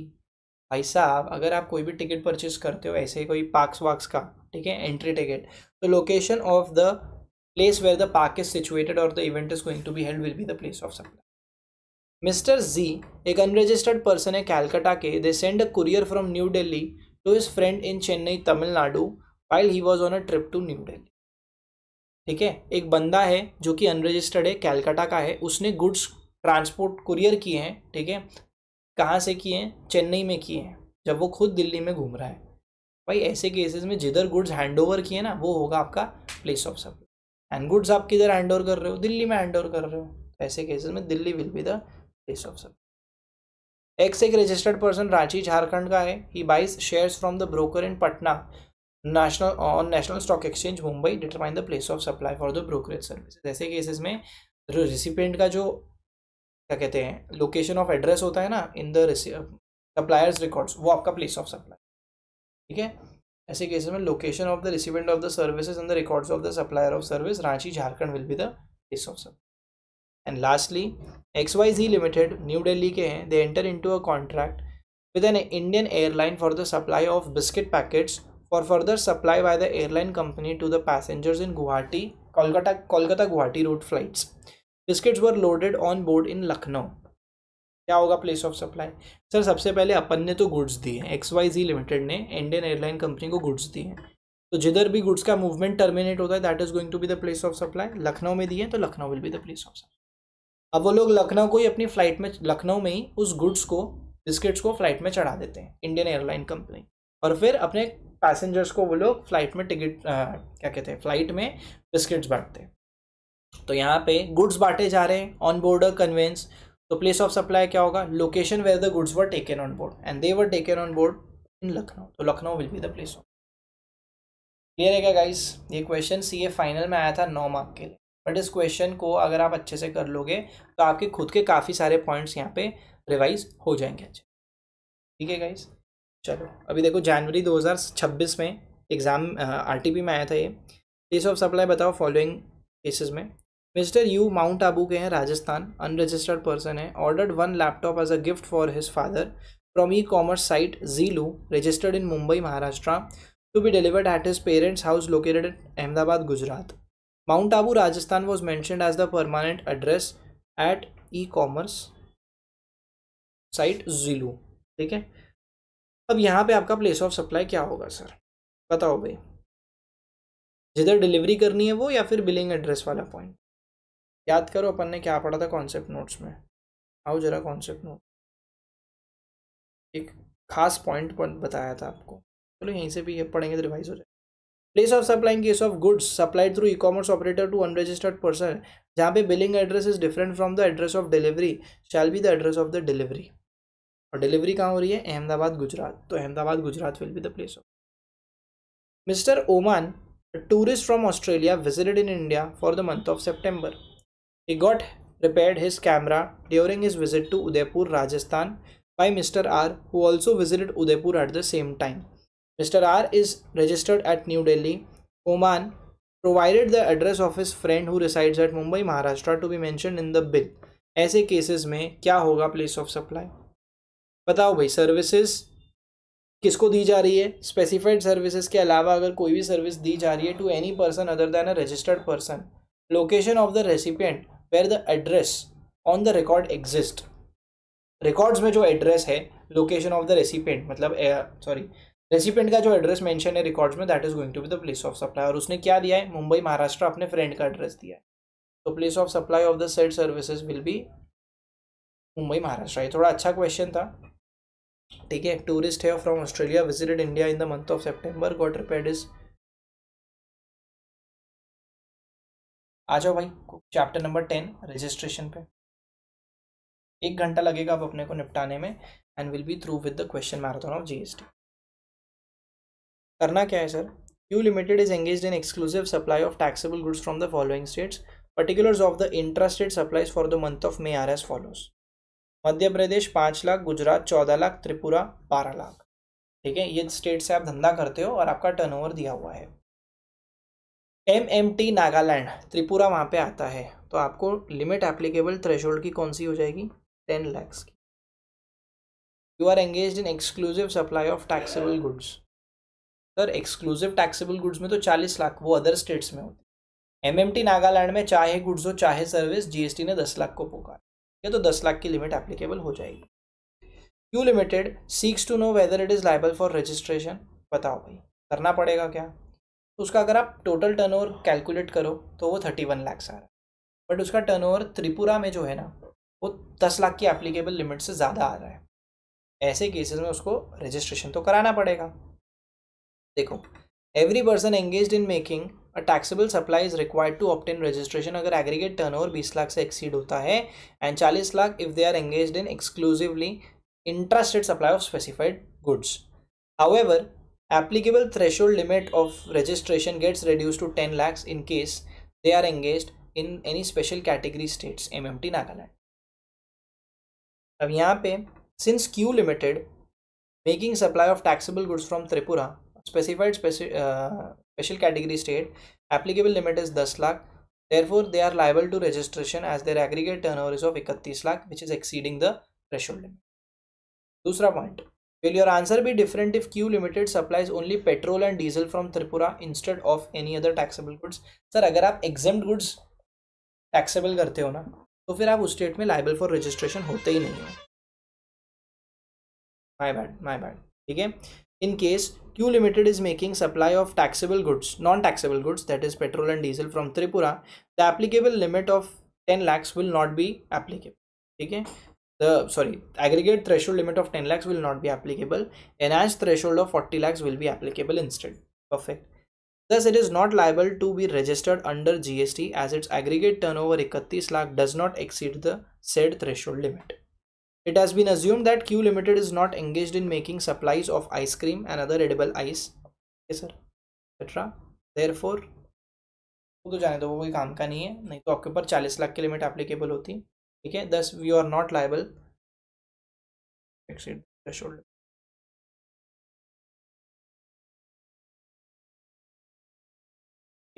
भाई साहब, अगर आप कोई भी टिकट परचेज करते हो ऐसे कोई पार्क्स वार्क्स का, ठीक है, एंट्री टिकट, तो location of the place where the park is situated और the event is going to be held will be the place of supply. Mister G एक अनरजिस्टर्ड पर्सन है कैलकाटा के, they send a courier from New Delhi to his friend in Chennai Tamil Nadu while he was on a trip to New Delhi. ठीक है, एक बंदा है जो कि अनरजिस्टर्ड है, कैलकाटा का है, उसने गुड्स ट्रांसपोर्ट कुरियर किए हैं। ठीक है, कहाँ से किए हैं, चेन्नई में किए हैं, जब वो खुद दिल्ली में घूम रहा है। भाई ऐसे केसेस में जिधर गुड्स हैंड ओवर किए ना, वो होगा आपका place of supply. And goods आप किधर हैंड ओवर कर रहे हो, दिल्ली में हैंड ओवर कर रहे हो, ऐसे केसेस में Delhi will be the place of supply. X एक रजिस्टर्ड पर्सन रांची झारखंड का है, he buys shares from the broker in Patna national stock exchange Mumbai, determine the place of supply for the brokerage services. ऐसे cases में रिसिपिएंट का जो क्या कहते हैं लोकेशन ऑफ एड्रेस होता है ना इन द सप्लायर्स रिकॉर्ड्स, वो आपका प्लेस ऑफ सप्लाई। ठीक है, ऐसे केसेस में location of the recipient of the services and the records of the supplier of service Ranchi Jharkhand will be the place of supply. And lastly XYZ limited new Delhi के हैं, they enter into a contract with an Indian airline for the supply of biscuit packets for further supply by the airline company to the passengers in Guwahati Kolkata Guwahati route flights. Biscuits were loaded on board in Lucknow. क्या होगा place of supply? Sir सबसे पहले अपन ने तो goods दिए हैं, XYZ limited ने Indian airline company को गुड्स दिए हैं, तो जिधर भी गुड्स का मूवमेंट टर्मिनेट होता है that is going to be the place of supply. Lucknow में दिए तो Lucknow will be the place of supply. अब वो लोग लखनऊ को ही अपनी फ्लाइट में, लखनऊ में ही उस गुड्स को, बिस्किट्स को फ्लाइट में चढ़ा देते हैं इंडियन एयरलाइन कंपनी, और फिर अपने पैसेंजर्स को वो लोग फ्लाइट में टिकट क्या कहते हैं फ्लाइट में बिस्किट्स बांटते हैं। तो यहाँ पे गुड्स बांटे जा रहे हैं ऑन बोर्ड कन्वेंस, तो प्लेस ऑफ सप्लाई क्या होगा, location where the goods were taken on board and they were taken on board in Lucknow, तो Lucknow will be the place of. Clear है क्या गाइस? ये क्वेश्चन CA फाइनल में आया था 9 मार्क के लिए, बट इस क्वेश्चन को अगर आप अच्छे से कर लोगे तो आपके खुद के काफ़ी सारे पॉइंट्स यहाँ पे रिवाइज हो जाएंगे अच्छे। ठीक है गाइस, चलो अभी देखो जनवरी 2026 में एग्जाम RTP में आया था ये। प्लेस ऑफ सप्लाई बताओ फॉलोइंग केसेस में। मिस्टर यू माउंट आबू के हैं राजस्थान, अनरजिस्टर्ड पर्सन है, ordered 1 laptop as a gift for his father from e-commerce site Zelu registered in Mumbai Maharashtra to be delivered at his parents house located in Ahmedabad Gujarat. Mount Abu Rajasthan was mentioned as the permanent address at e-commerce site Zelu। ठीक है, अब यहाँ पे आपका place of supply क्या होगा sir, बताओ भाई, जिधर डिलीवरी करनी है वो या फिर बिलिंग एड्रेस वाला पॉइंट? याद करो अपन ने क्या पढ़ा था कॉन्सेप्ट नोट्स में, आओ जरा कॉन्सेप्ट नोट, एक खास पॉइंट बताया था आपको, चलो यहीं से भी पढ़ेंगे तो रिवाइज हो जाए। Place of supply in case of goods supplied through e-commerce operator to unregistered person, जहाँ पे billing address is different from the address of delivery shall be the address of the delivery, और delivery कहाँ हो रही है, अहमदाबाद गुजरात, तो Ahmedabad Gujarat will be the place of. Mister Oman, a tourist from Australia, visited in India for the month of September. He got repaired his camera during his visit to Udaipur, Rajasthan by Mr. R, who also visited Udaipur at the same time. Mr. R is registered at New Delhi. Oman provided the address of his friend who resides at Mumbai Maharashtra to be mentioned in the bill. ऐसे cases में क्या होगा place of supply? बताओ भाई, services किसको दी जा रही है? स्पेसिफाइड सर्विसेज के अलावा अगर कोई भी सर्विस दी जा रही है to any person other than a registered person, location of the recipient where the address on the record exist. Records में जो एड्रेस है, लोकेशन ऑफ द रेसिपिएंट मतलब रेसिपिएंट का जो एड्रेस मेंशन है रिकॉर्ड्स में, that is going to be the place of supply. और उसने क्या दिया है? मुंबई महाराष्ट्र, अपने फ्रेंड का एड्रेस दिया है, तो place of supply of the said services will be Mumbai Maharashtra. ये थोड़ा अच्छा क्वेश्चन था, ठीक है। टूरिस्ट है from Australia visited India in the month of September, got repaired is. आ जाओ भाई चैप्टर नंबर 10 रजिस्ट्रेशन पे। 1 घंटा लगेगा अब अपने को निपटाने में, and will be through with the question marathon of GST. करना क्या है sir? Q limited is engaged in exclusive supply of taxable goods from the following states. Particulars of the intrastate supplies for the month of May are as follows. Madhya Pradesh 5 lakh, Gujarat 14 lakh, Tripura 12 lakh. ठीक है, ये state से आप धंधा करते हो और आपका टर्नओवर दिया हुआ है। MMT नागालैंड, त्रिपुरा वहाँ पे आता है, तो आपको लिमिट एप्लीकेबल थ्रेशोल्ड की कौन सी हो जाएगी? 10 lakhs की। You are engaged in exclusive supply of taxable goods. Sir exclusive taxable goods में तो 40 लाख, वो अदर स्टेट्स में होती है। MMT नागालैंड में चाहे गुड्स हो चाहे सर्विस, GST ने 10 लाख को पुकारा, ये तो 10 लाख की लिमिट एप्लीकेबल हो जाएगी। Q limited seeks to know whether it is liable for registration. बताओ भाई, करना पड़ेगा क्या? तो उसका अगर आप टोटल टर्नओवर कैलकुलेट करो तो वो 31 लाख आ रहा है, बट उसका टर्नओवर त्रिपुरा में जो है ना वो 10 लाख की एप्लीकेबल लिमिट से ज़्यादा आ रहा है। ऐसे केसेस में उसको रजिस्ट्रेशन तो कराना पड़ेगा। देखो, every person engaged in making a taxable supply is required to obtain registration अगर एग्रीगेट टर्नओवर 20 लाख से एक्सीड होता है, and 40 lakh if they are engaged in exclusively intrastate supply of specified goods. However, applicable threshold limit of registration gets reduced to 10 lakhs in case they are engaged in any special category states, MMT Nagaland. अब यहाँ पे since Q Limited making supply of taxable goods from Tripura, specified special category state, applicable limit is 10 lakh. Therefore, they are liable to registration as their aggregate turnover is of 31 lakh, which is exceeding the threshold limit. दूसरा point, will your answer be different if Q Limited supplies only petrol and diesel from Tripura instead of any other taxable goods? Sir अगर आप exempt goods taxable करते हो ना तो फिर आप उस स्टेट में liable for registration होते ही नहीं हो। my bad, ठीक है। In case Q Limited is making supply of taxable goods, non-taxable goods, that is petrol and diesel from Tripura, the applicable limit of 10 lakhs will not be applicable, ठीक है। aggregate threshold limit of 10 lakhs will not be applicable. Enhanced threshold of 40 lakhs will be applicable instead. Perfect. Thus, it is not liable to be registered under GST as its aggregate turnover 31 lakh does not exceed the said threshold limit. It has been assumed that Q Limited is not engaged in making supplies of ice cream and other edible ice, yes sir, etc. Therefore, तो जाने दो, वो कोई काम का नहीं है, नहीं तो आपके ऊपर 40 लाख की लिमिट एप्लीकेबल होती, ठीक है। Thus we are not liable exceed threshold,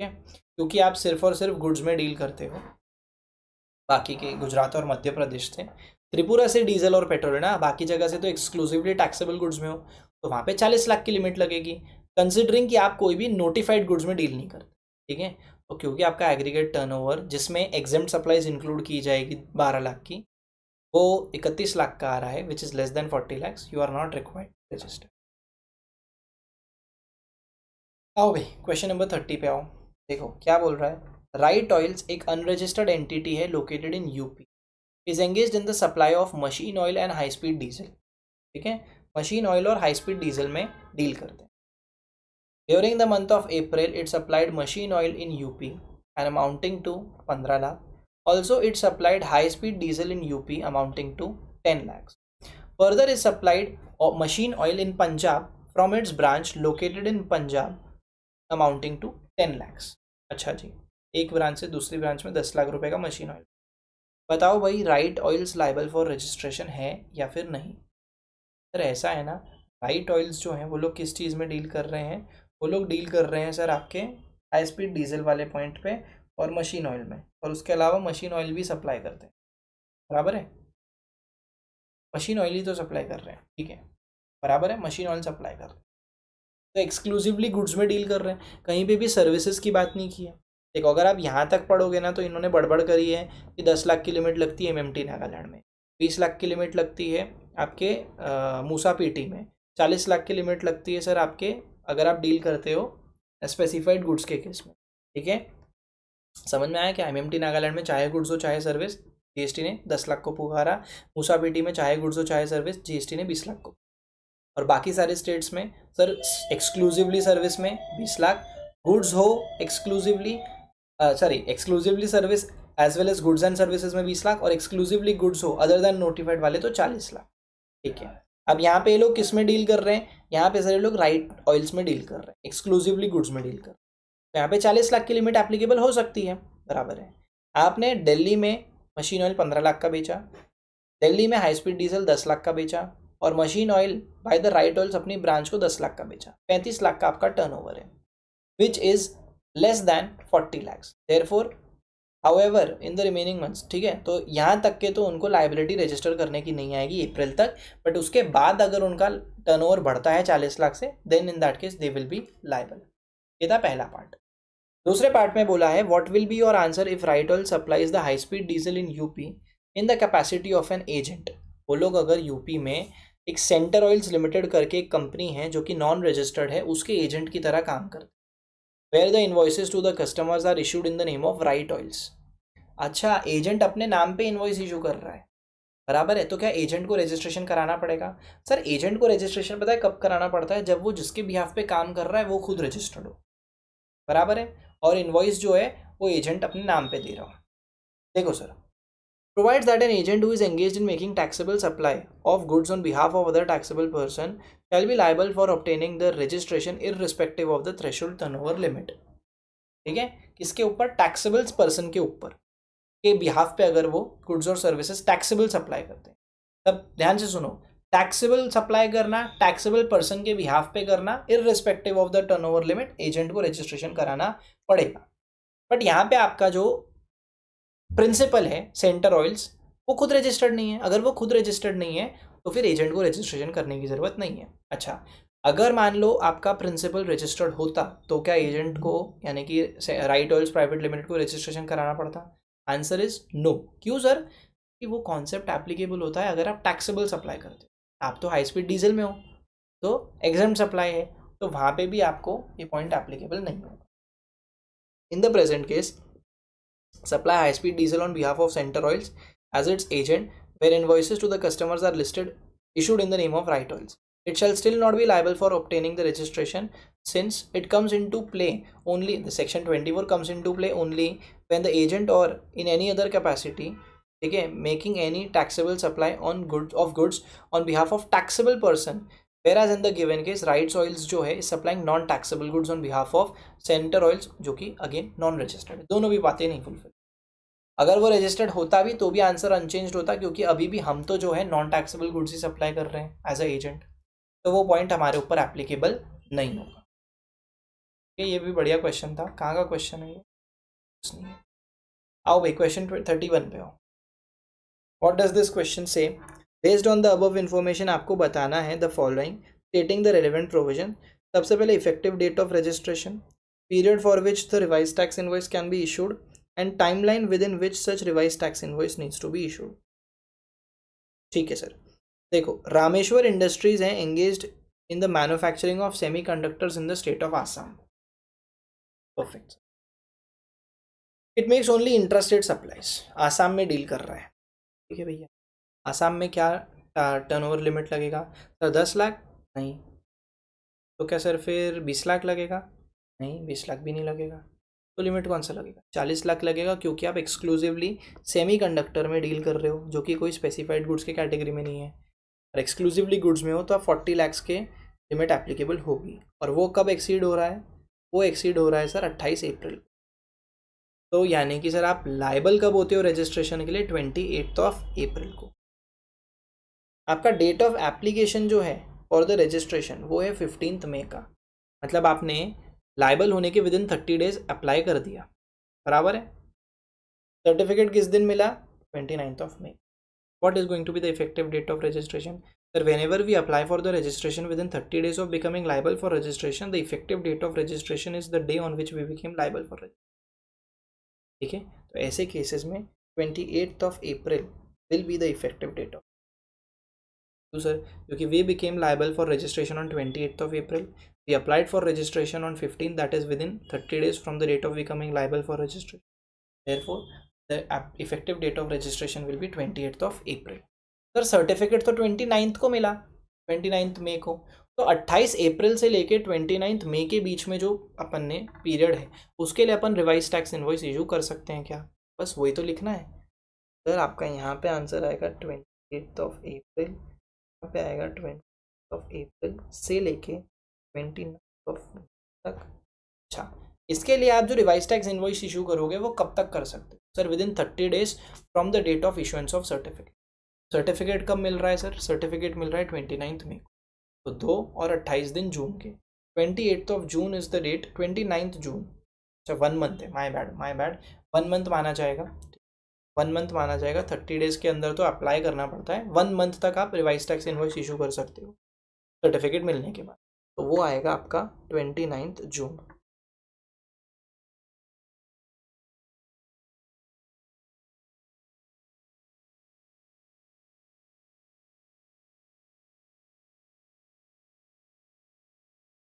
ठीक है, क्योंकि आप सिर्फ और सिर्फ गुड्स में डील करते हो। बाकी के गुजरात और मध्य प्रदेश से, त्रिपुरा से डीजल और पेट्रोल है ना, बाकी जगह से तो एक्सक्लूसिवली टैक्सेबल गुड्स में हो, तो वहाँ पे 40 लाख की लिमिट लगेगी, कंसिडरिंग कि आप कोई भी नोटिफाइड गुड्स में डील नहीं करते, ठीक है। तो क्योंकि आपका एग्रीगेट टर्नओवर जिसमें एग्जेम्प्ट सप्लाईज इंक्लूड की जाएगी 12 लाख की, वो 31 लाख का आ रहा है, which is less than 40 lakhs, you are not required register. आओ भाई क्वेश्चन नंबर 30 पे आओ। देखो क्या बोल रहा है, राइट ऑयल्स एक अनरजिस्टर्ड एंटिटी है located in UP, is engaged in the supply of machine oil and high speed diesel, ठीक है। मशीन ऑयल और हाई स्पीड डीजल में डील करते हैं। During the month of April it supplied machine oil in UP and amounting to 15 lakh. Also, it supplied high-speed diesel in UP amounting to 10 lakhs. Further, it supplied machine oil in Punjab from its branch located in Punjab amounting to 10 lakhs. अच्छा जी, एक branch से दूसरी branch में 10 लाख रुपए का machine oil. बताओ भाई, right oils liable for registration है या फिर नहीं? सर ऐसा है ना, राइट ऑयल्स जो हैं वो लोग किस चीज़ में डील कर रहे हैं? वो लोग डील कर रहे हैं सर आपके हाई स्पीड डीजल वाले पॉइंट पे और मशीन ऑयल में, और उसके अलावा मशीन ऑयल भी सप्लाई करते हैं, बराबर है, मशीन ऑयल ही तो सप्लाई कर रहे हैं, ठीक है, बराबर है, मशीन ऑयल सप्लाई कर रहे हैं, तो एक्सक्लूसिवली गुड्स में डील कर रहे हैं, कहीं पे भी सर्विसेज की बात नहीं की है। देखो अगर आप यहाँ तक पढ़ोगे ना तो इन्होंने बड़बड़ करी है कि 10 लाख की लिमिट लगती है एमएमटी नागालैंड में, 20 लाख की लिमिट लगती है आपके मूसा पीटी में, 40 लाख की लिमिट लगती है सर आपके अगर आप डील करते हो स्पेसिफाइड गुड्स के केस में, ठीक है, समझ में आया क्या? एमएमटी नागालैंड में चाहे गुड्स हो चाहे सर्विस जीएसटी ने 10 लाख को पुकारा, मूसा पीटी में चाहे गुड्स हो चाहे सर्विस जीएसटी ने 20 लाख को, और बाकी सारे स्टेट्स में सर एक्सक्लूसिवली सर्विस में 20 लाख, गुड्स हो exclusively exclusively service as well as goods and services में 20 लाख, और एक्सक्लूसिवली गुड्स हो अदर देन नोटिफाइड वाले तो 40 लाख, ठीक है। अब यहाँ पे ये लोग किस में डील कर रहे हैं? यहाँ पे सर ये लोग राइट ऑयल्स में डील कर रहे हैं, एक्सक्लूसिवली गुड्स में डील कर रहे हैं, तो यहाँ पे 40 लाख की लिमिट एप्लीकेबल हो सकती है, बराबर है। आपने दिल्ली में मशीन ऑयल 15 लाख का बेचा, दिल्ली में हाई स्पीड डीजल 10 लाख का बेचा, और machine oil by the right oils अपनी ब्रांच को 10 लाख का बेचा, 35 लाख का आपका टर्नओवर है, which is less than 40 lakhs, therefore however in the remaining months, ठीक है, तो यहाँ तक के तो उनको लाइबिलिटी रजिस्टर करने की नहीं आएगी अप्रैल तक, बट उसके बाद अगर उनका टर्नओवर बढ़ता है 40 लाख से then in that case they will be liable. ये था पहला पार्ट। दूसरे पार्ट में बोला है what will be your answer if Right Oil supplies the high speed diesel in UP in the capacity of an agent. वो लोग अगर यूपी में एक सेंटर ऑयल्स लिमिटेड करके एक कंपनी है जो कि नॉन रजिस्टर्ड है, उसके एजेंट की तरह काम करते, where the invoices to the customers are issued in the name of Right Oils. अच्छा, एजेंट अपने नाम पे इन्वॉइस इशू कर रहा है, बराबर है, तो क्या एजेंट को रजिस्ट्रेशन कराना पड़ेगा? सर एजेंट को रजिस्ट्रेशन पता है कब कराना पड़ता है? जब वो जिसके बिहाफ पे काम कर रहा है वो खुद रजिस्टर्ड हो, बराबर है, और इन्वॉइस जो है वो एजेंट अपने नाम पे दे रहा हो। देखो sir, provides that an agent who is engaged in making taxable supply of goods on behalf of other taxable person shall be liable for obtaining the registration irrespective of the threshold turnover limit। ठीक है, किसके ऊपर? Taxable person के ऊपर के behalf पे अगर वो गुड्स और सर्विसेज टैक्सेबल सप्लाई करते हैं, तब ध्यान से सुनो, टैक्सेबल सप्लाई करना, टैक्सेबल पर्सन के बिहाफ पे करना, irrespective of the turnover limit agent को रजिस्ट्रेशन कराना पड़ेगा। बट यहाँ पे आपका जो प्रिंसिपल है सेंटर ऑयल्स, वो खुद रजिस्टर्ड नहीं है, अगर वो खुद रजिस्टर्ड नहीं है तो फिर एजेंट को रजिस्ट्रेशन करने की ज़रूरत नहीं है। अच्छा, अगर मान लो आपका प्रिंसिपल रजिस्टर्ड होता तो क्या एजेंट को यानी कि राइट ऑयल्स प्राइवेट लिमिटेड को रजिस्ट्रेशन कराना पड़ता? Answer is no. क्यों सर? कि वो कॉन्सेप्ट एप्लीकेबल होता है अगर आप टैक्सेबल सप्लाई करते हो, आप तो हाई स्पीड डीजल में हो तो एग्जम्प्ट सप्लाई है, तो वहाँ पे भी आपको ये पॉइंट एप्लीकेबल नहीं होगा। In the present case supply high speed diesel on behalf of Center Oils as its agent where invoices to the customers are listed issued in the name of right oils. It shall still not be liable for obtaining the registration since it comes into play only, the section 24 comes into play only when the agent or in any other capacity, okay, making any taxable supply on goods on behalf of taxable person, whereas in the given case rights oils जो है is supplying non taxable goods on behalf of Center Oils जो कि again non registered है। दोनों भी बातें नहीं fulfil. अगर वो रजिस्टर्ड होता भी तो भी आंसर अनचेंज्ड होता, क्योंकि अभी भी हम तो जो है नॉन टैक्सेबल गुड्स ही सप्लाई कर रहे हैं एज अ एजेंट, तो वो पॉइंट हमारे ऊपर एप्लीकेबल नहीं होगा। ये भी बढ़िया क्वेश्चन था। कहाँ का क्वेश्चन है ये? कुछ नहीं है। आओ भाई क्वेश्चन 31 पे आओ। What does this question say? Based on the above information आपको बताना है the following stating the relevant provision. सबसे पहले effective date of registration, period for which the revise tax invoice can be issued and timeline within which such revised tax invoice needs to be issued। ठीक है sir, देखो Rameshwar industries है engaged in the manufacturing of semiconductors in the state of Assam। Perfect। It makes only intrastate supplies। Assam में deal कर रहा है, ठीक है भैया। आसाम में क्या टर्नओवर लिमिट लगेगा सर? 10 लाख? नहीं। तो क्या सर फिर 20 लाख लगेगा? नहीं, 20 लाख भी नहीं लगेगा। तो लिमिट कौन सा लगेगा? 40 लाख लगेगा, क्योंकि आप एक्सक्लूसिवली सेमीकंडक्टर में डील कर रहे हो जो कि कोई स्पेसिफाइड गुड्स के कैटेगरी में नहीं है, और एक्सक्लूसिवली गुड्स में हो तो आप 40 लाख के लिमिट एप्लीकेबल होगी। और वो कब एक्सीड हो रहा है? वो एक्सीड हो रहा है सर 28 अप्रैल। तो यानी कि सर आप लाइबल कब होते हो रजिस्ट्रेशन के लिए? 28 अप्रैल को। आपका डेट ऑफ एप्लीकेशन जो है फॉर द रजिस्ट्रेशन वो है 15 मई का। मतलब आपने लाइबल होने के विद इन 30 डेज अप्लाई कर दिया, बराबर है। सर्टिफिकेट किस दिन मिला? 29th of May. What is going to be the effective date of registration? Sir, whenever we apply for the registration within 30 days of becoming liable for registration, the effective date of registration is the day on which we became liable for registration. ठीक है, तो ऐसे cases में 28th of April will be the effective date of. तो sir क्योंकि we became liable for registration on 28th of April, we applied for registration on 15th, that is within 30 days from the date of becoming liable for registration. Therefore, the effective date of registration will be 28th of April. Sir certificate तो 29th को मिला, 29th मई को, तो 28 अप्रैल से लेके 29th मई के बीच में जो अपन ने पीरियड है उसके लिए अपन रिवाइज टैक्स इनवॉइस इशू कर सकते हैं क्या? बस वही तो लिखना है सर। आपका यहाँ पे आंसर आएगा 28th of April, यहाँ पे आएगा 20th of April से लेके 29th of तक। अच्छा, इसके लिए आप जो रिवाइज टैक्स इनवॉइस इशू करोगे वो कब तक कर सकते हो? Sir within 30 days from the date of issuance of certificate. Certificate कब मिल रहा है सर? सर्टिफिकेट मिल रहा है 29th मई को, तो 2 और 28 दिन जून के। 28th of June is the date, 29th June, अच्छा 1 मंथ है, माय बैड 1 मंथ माना जाएगा, 1 मंथ माना जाएगा। 30 डेज के अंदर तो अप्लाई करना पड़ता है, 1 मंथ तक आप रिवाइज टैक्स इनवॉइस इशू कर सकते हो सर्टिफिकेट मिलने के बाद, तो वो आएगा आपका 29th June.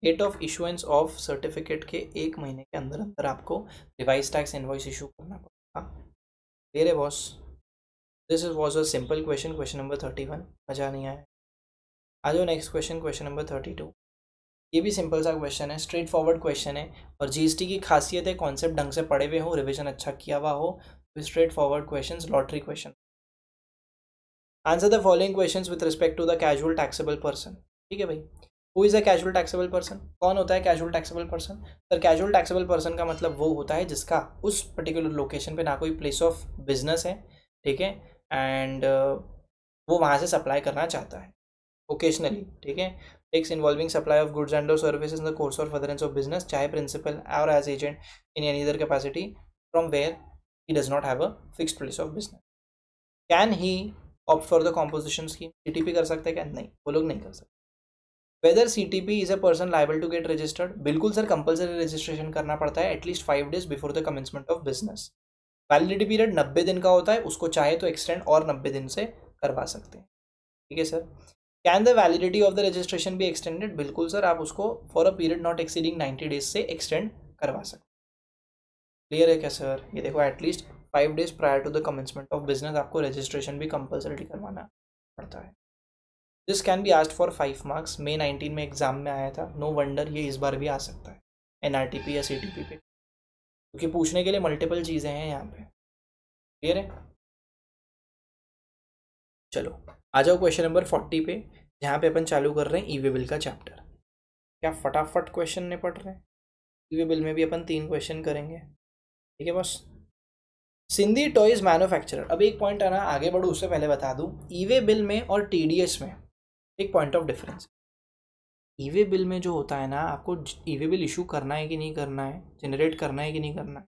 Date of issuance of certificate के 1 महीने के अंदर अंदर आपको रिवाइज टैक्स इनवॉइस इशू करना पड़ेगा। क्लियर है boss? This is was a simple question, question number 31। मजा नहीं आया? आ जाओ नेक्स्ट क्वेश्चन, क्वेश्चन नंबर 32। ये भी सिंपल सा क्वेश्चन है, स्ट्रेट फॉरवर्ड क्वेश्चन है, और जीएसटी की खासियत है कॉन्सेप्ट ढंग से पढ़े हुए हो, रिविजन अच्छा किया हुआ हो, तो straightforward question, lottery question. Answer the following questions with respect to the casual taxable person. ठीक है भाई, who is a casual taxable person? कौन होता है casual taxable person? Sir casual taxable person का मतलब वो होता है जिसका उस पर्टिकुलर लोकेशन पे ना कोई प्लेस ऑफ बिजनेस है, ठीक है, एंड वो वहाँ से सप्लाई करना चाहता है ओकेशनली, ठीक है, takes involving supply of goods and or services in the course or furtherance of business, चाहे principal or as agent in any other capacity from where he does not have a fixed place of business. Can he opt for the composition scheme? CTP कर सकते हैं क्या? नहीं, वो लोग नहीं कर सकते। Whether CTP is a person liable to get registered? बिल्कुल सर, कंपलसरी रजिस्ट्रेशन करना पड़ता है at least 5 days before the commencement of business. Validity period 90 दिन का होता है, उसको चाहे तो एक्सटेंड और 90 दिन से करवा सकते हैं। ठीक है sir. Can the validity of the registration भी एक्सटेंडेड? बिल्कुल सर, आप उसको for a period not exceeding 90 days से एक्सटेंड करवा सकते हैं। क्लियर है क्या सर? ये देखो, at least 5 days prior to the commencement of business आपको रजिस्ट्रेशन भी कंपलसरी करवाना पड़ता है। This can be asked for 5 marks. May 19 में एग्जाम में आया था, नो वंडर ये इस बार भी आ सकता है एनआरटीपी या सीटीपी पे, क्योंकि पूछने के लिए मल्टीपल चीज़ें हैं यहाँ पे। क्लियर है? चलो आ जाओ क्वेश्चन नंबर 40 पे, जहाँ पे अपन चालू कर रहे हैं ईवी बिल का चैप्टर। क्या फटाफट क्वेश्चन निपट रहे हैं? ईवी बिल में भी अपन 3 क्वेश्चन करेंगे, ठीक है बस। सिंधी टॉयज मैन्युफैक्चरर, अब एक पॉइंट आना आगे बढ़ो उससे पहले बता दूं, ईवे बिल में और टीडीएस में एक point of difference. E-way bill में जो होता है ना, आपको ईवे बिल इशू करना है कि नहीं करना है, जनरेट करना है कि नहीं करना है,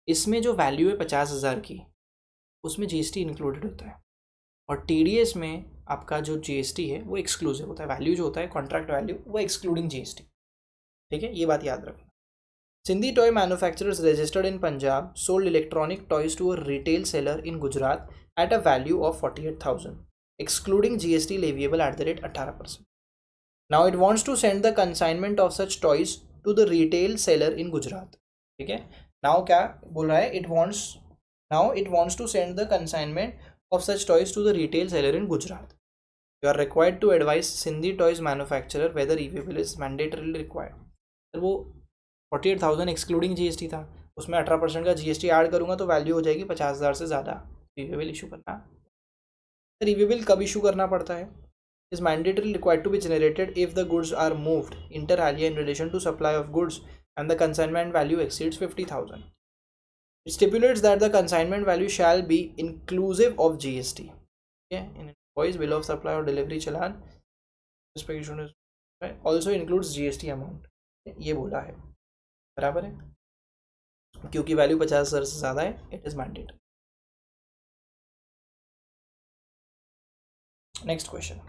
इसमें जो वैल्यू है 50,000 की, उसमें जीएसटी इंक्लूडेड होता है, और टीडीएस में आपका जो जीएसटी है वो एक्सक्लूसिव होता है। वैल्यू जो होता है कॉन्ट्रैक्ट वैल्यू, वो एक्सक्लूडिंग जीएसटी। ठीक है, ये बात याद रखना। Sindhi toy manufacturers registered in Punjab sold electronic toys to a retail seller in Gujarat at a value of 48,000, excluding GST leviable at the rate 18%. Now it wants to send the consignment of such toys to the retail seller in Gujarat. ठीक है, now क्या बोल रहा है? Now it wants to send the consignment of such toys to the retail seller in Gujarat. You are required to advise Sindhi toys manufacturer whether e-bill is mandatorily required. तो वो 48,000 excluding GST था, उसमें 18% का GST add करूंगा तो value हो जाएगी 50,000 से ज़्यादा। ईवे बिल इशू करना, सर ईवे बिल कब इशू करना पड़ता है? Is mandatory required to be generated if the goods are moved inter alia in relation to supply of goods and the consignment value exceeds 50,000. It stipulates that the consignment value shall be inclusive of GST. Okay, in invoice, bill of supply or delivery challan, also includes GST amount. ये बोला है। बराबर है, क्योंकि value 50,000 से ज़्यादा है, it is mandatory. Next question,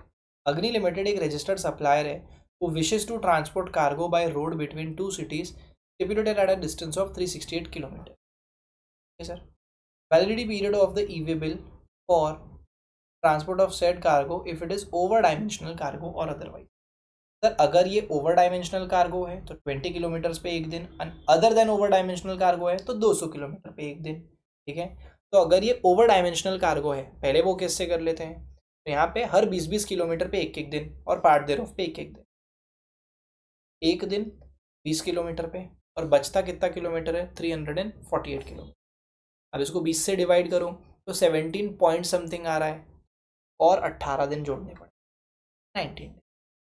अग्नि लिमिटेड एक रजिस्टर्ड सप्लायर है who wishes to transport cargo by road between two cities situated at a distance of 368 kilometers. Okay, sir. Validity period of the e-way bill for transport of said cargo if it is over dimensional cargo or otherwise. Sir अगर ये over dimensional cargo है तो 20 kilometres पे एक दिन, other than over dimensional cargo है तो 200 kilometre पे एक दिन। ठीक है, तो अगर ये ओवर डायमेंशनल कार्गो है, पहले वो कैसे कर लेते हैं, तो यहाँ पे हर 20-20 किलोमीटर पे एक एक दिन और पार्ट देर ऑफ पे एक एक दिन, एक दिन 20 किलोमीटर पे और बचता कितना किलोमीटर है, 348 किलोमीटर। अब इसको 20 से डिवाइड करो तो 17 पॉइंट समथिंग आ रहा है और 18 दिन जोड़ने पड़े, 19।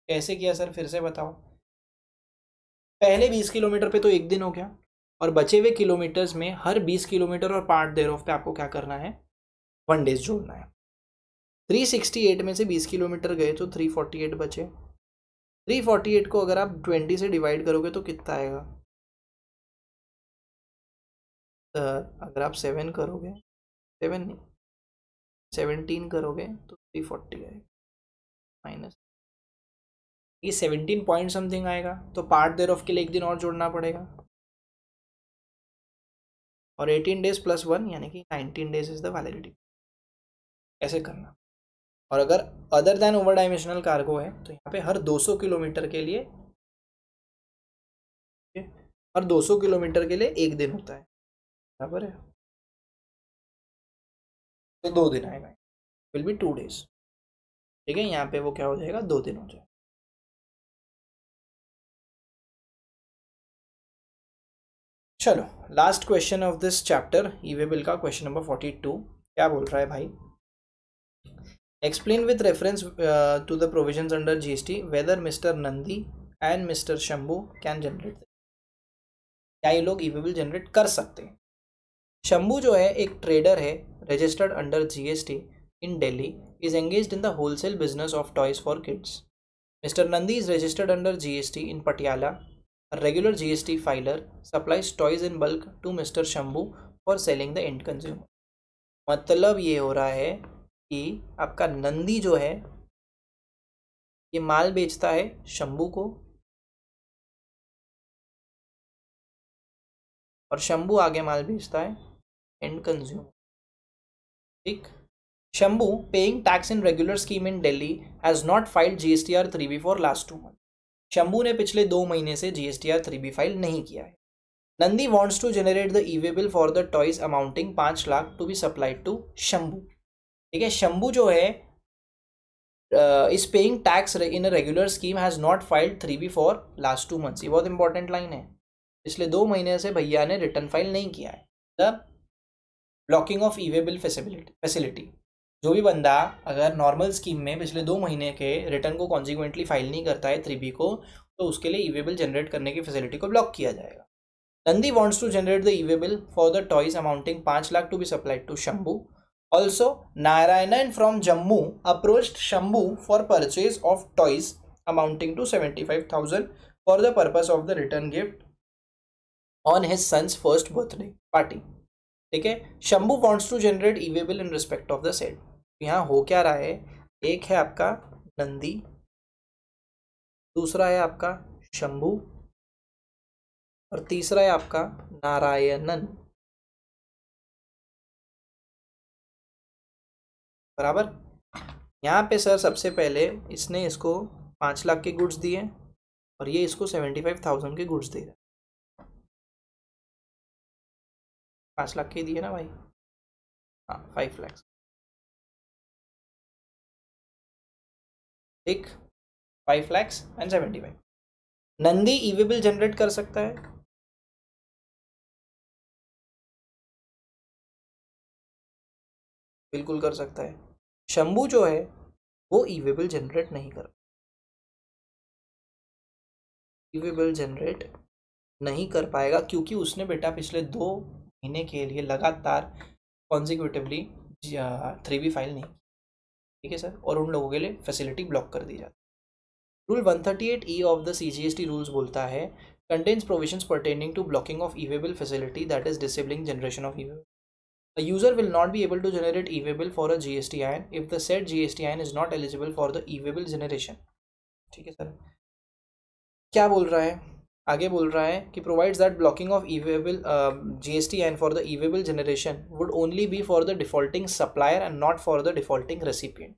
कैसे किया सर, फिर से बताओ। पहले 20 किलोमीटर पे तो एक दिन हो गया और बचे हुए किलोमीटर्स में हर 20 किलोमीटर और पार्ट देर ऑफ पे आपको क्या करना है, 1 डेज जोड़ना है। 368 में से 20 किलोमीटर गए तो 348 बचे। 348 को अगर आप 20 से डिवाइड करोगे तो कितना आएगा सर, अगर आप 7 करोगे, 7 नहीं 17 करोगे तो 340 आएगा माइनस, ये 17 पॉइंट समथिंग आएगा, तो पार्ट देर ऑफ के लिए एक दिन और जोड़ना पड़ेगा और 18 डेज प्लस 1 यानी कि 19 डेज इज द वैलिडिटी। ऐसे करना। और अगर other than over dimensional cargo है तो यहाँ पे हर 200 किलोमीटर के लिए, हर 200 किलोमीटर के लिए एक दिन होता है, बराबर है, तो 2 दिन आएगा, विल बी 2 डेज। ठीक है, यहाँ पे वो क्या हो जाएगा, 2 दिन हो जाएगा। चलो last question of this chapter, e-way bill का क्वेश्चन नंबर 42 क्या बोल रहा है भाई, explain with reference to the provisions under GST whether mister Nandi and mister Shambhu can generate, क्या ये लोग ई-वे बिल जनरेट कर सकते हैं। शंभू जो है एक ट्रेडर है registered under GST in Delhi, is engaged in the wholesale business of toys for kids. Mister Nandi is registered under GST in Patiala, a regular GST filer supplies toys in bulk to Mr. Shambhu for selling the end consumer। मतलब ये हो रहा है कि आपका नंदी जो है ये माल बेचता है शंभू को और शंभू आगे माल बेचता है एंड कंज्यूमर। ठीक, Shambhu paying tax in regular scheme in Delhi has not filed GSTR 3B for last 2 month. Shambhu ने पिछले 2 महीने से GSTR 3B फाइल नहीं किया है। Nandi wants to generate the e-way bill for the toys amounting 5 lakh to be supplied to Shambhu. ठीक है, शंभू जो है is paying tax in a regular scheme has not filed 3B for last 2 months. ये बहुत important line है, पिछले 2 महीने से भैया ने रिटर्न फाइल नहीं किया है। The blocking of e-way bill facility, जो भी बंदा अगर नॉर्मल स्कीम में पिछले 2 महीने के रिटर्न को कॉन्सिक्वेंटली फाइल नहीं करता है 3B को, तो उसके लिए ई-वे बिल जनरेट करने की फैसिलिटी को ब्लॉक किया जाएगा। Nandi wants to generate the e-way bill for the toys amounting 5 lakh to be supplied to Shambhu. Also, Narayanan from Jammu approached Shambhu for purchase of toys amounting to 75,000 for the purpose of the return gift on his son's first birthday party. ठीक है, Shambhu wants to generate e-way bill in respect of the said। यहाँ हो क्या रहा है, एक है आपका नंदी, दूसरा है आपका शंभू और तीसरा है आपका नारायणन, बराबर। यहाँ पे सर सबसे पहले इसने इसको 5 लाख के गुड्स दिए और ये इसको 75,000 के गुड्स दे रहा है। 5 लाख के दिए ना भाई, हाँ 5 लाख। ठीक, 5 lakh and 75। Nandi e-way bill generate कर सकता है, बिल्कुल कर सकता है। शंभू जो है वो ई-वे बिल जनरेट नहीं कर, ई-वे बिल जनरेट नहीं कर पाएगा क्योंकि उसने बेटा पिछले 2 महीने के लिए लगातार कॉन्जिक्यूटिवली 3B फाइल नहीं। ठीक है सर, और उन लोगों के लिए फैसिलिटी ब्लॉक कर दी जाती है। Rule 138E of the CGST rules बोलता है contains provisions pertaining to blocking of e-way bill facility, that is disabling generation of e-way bill. A user will not be able to generate e-way bill for a GSTIN if the said GSTIN is not eligible for the e-way bill generation. ठीक है sir, क्या बोल रहा है आगे? बोल रहा है कि provides that blocking of e-way bill GSTIN for the e-way bill generation would only be for the defaulting supplier and not for the defaulting recipient.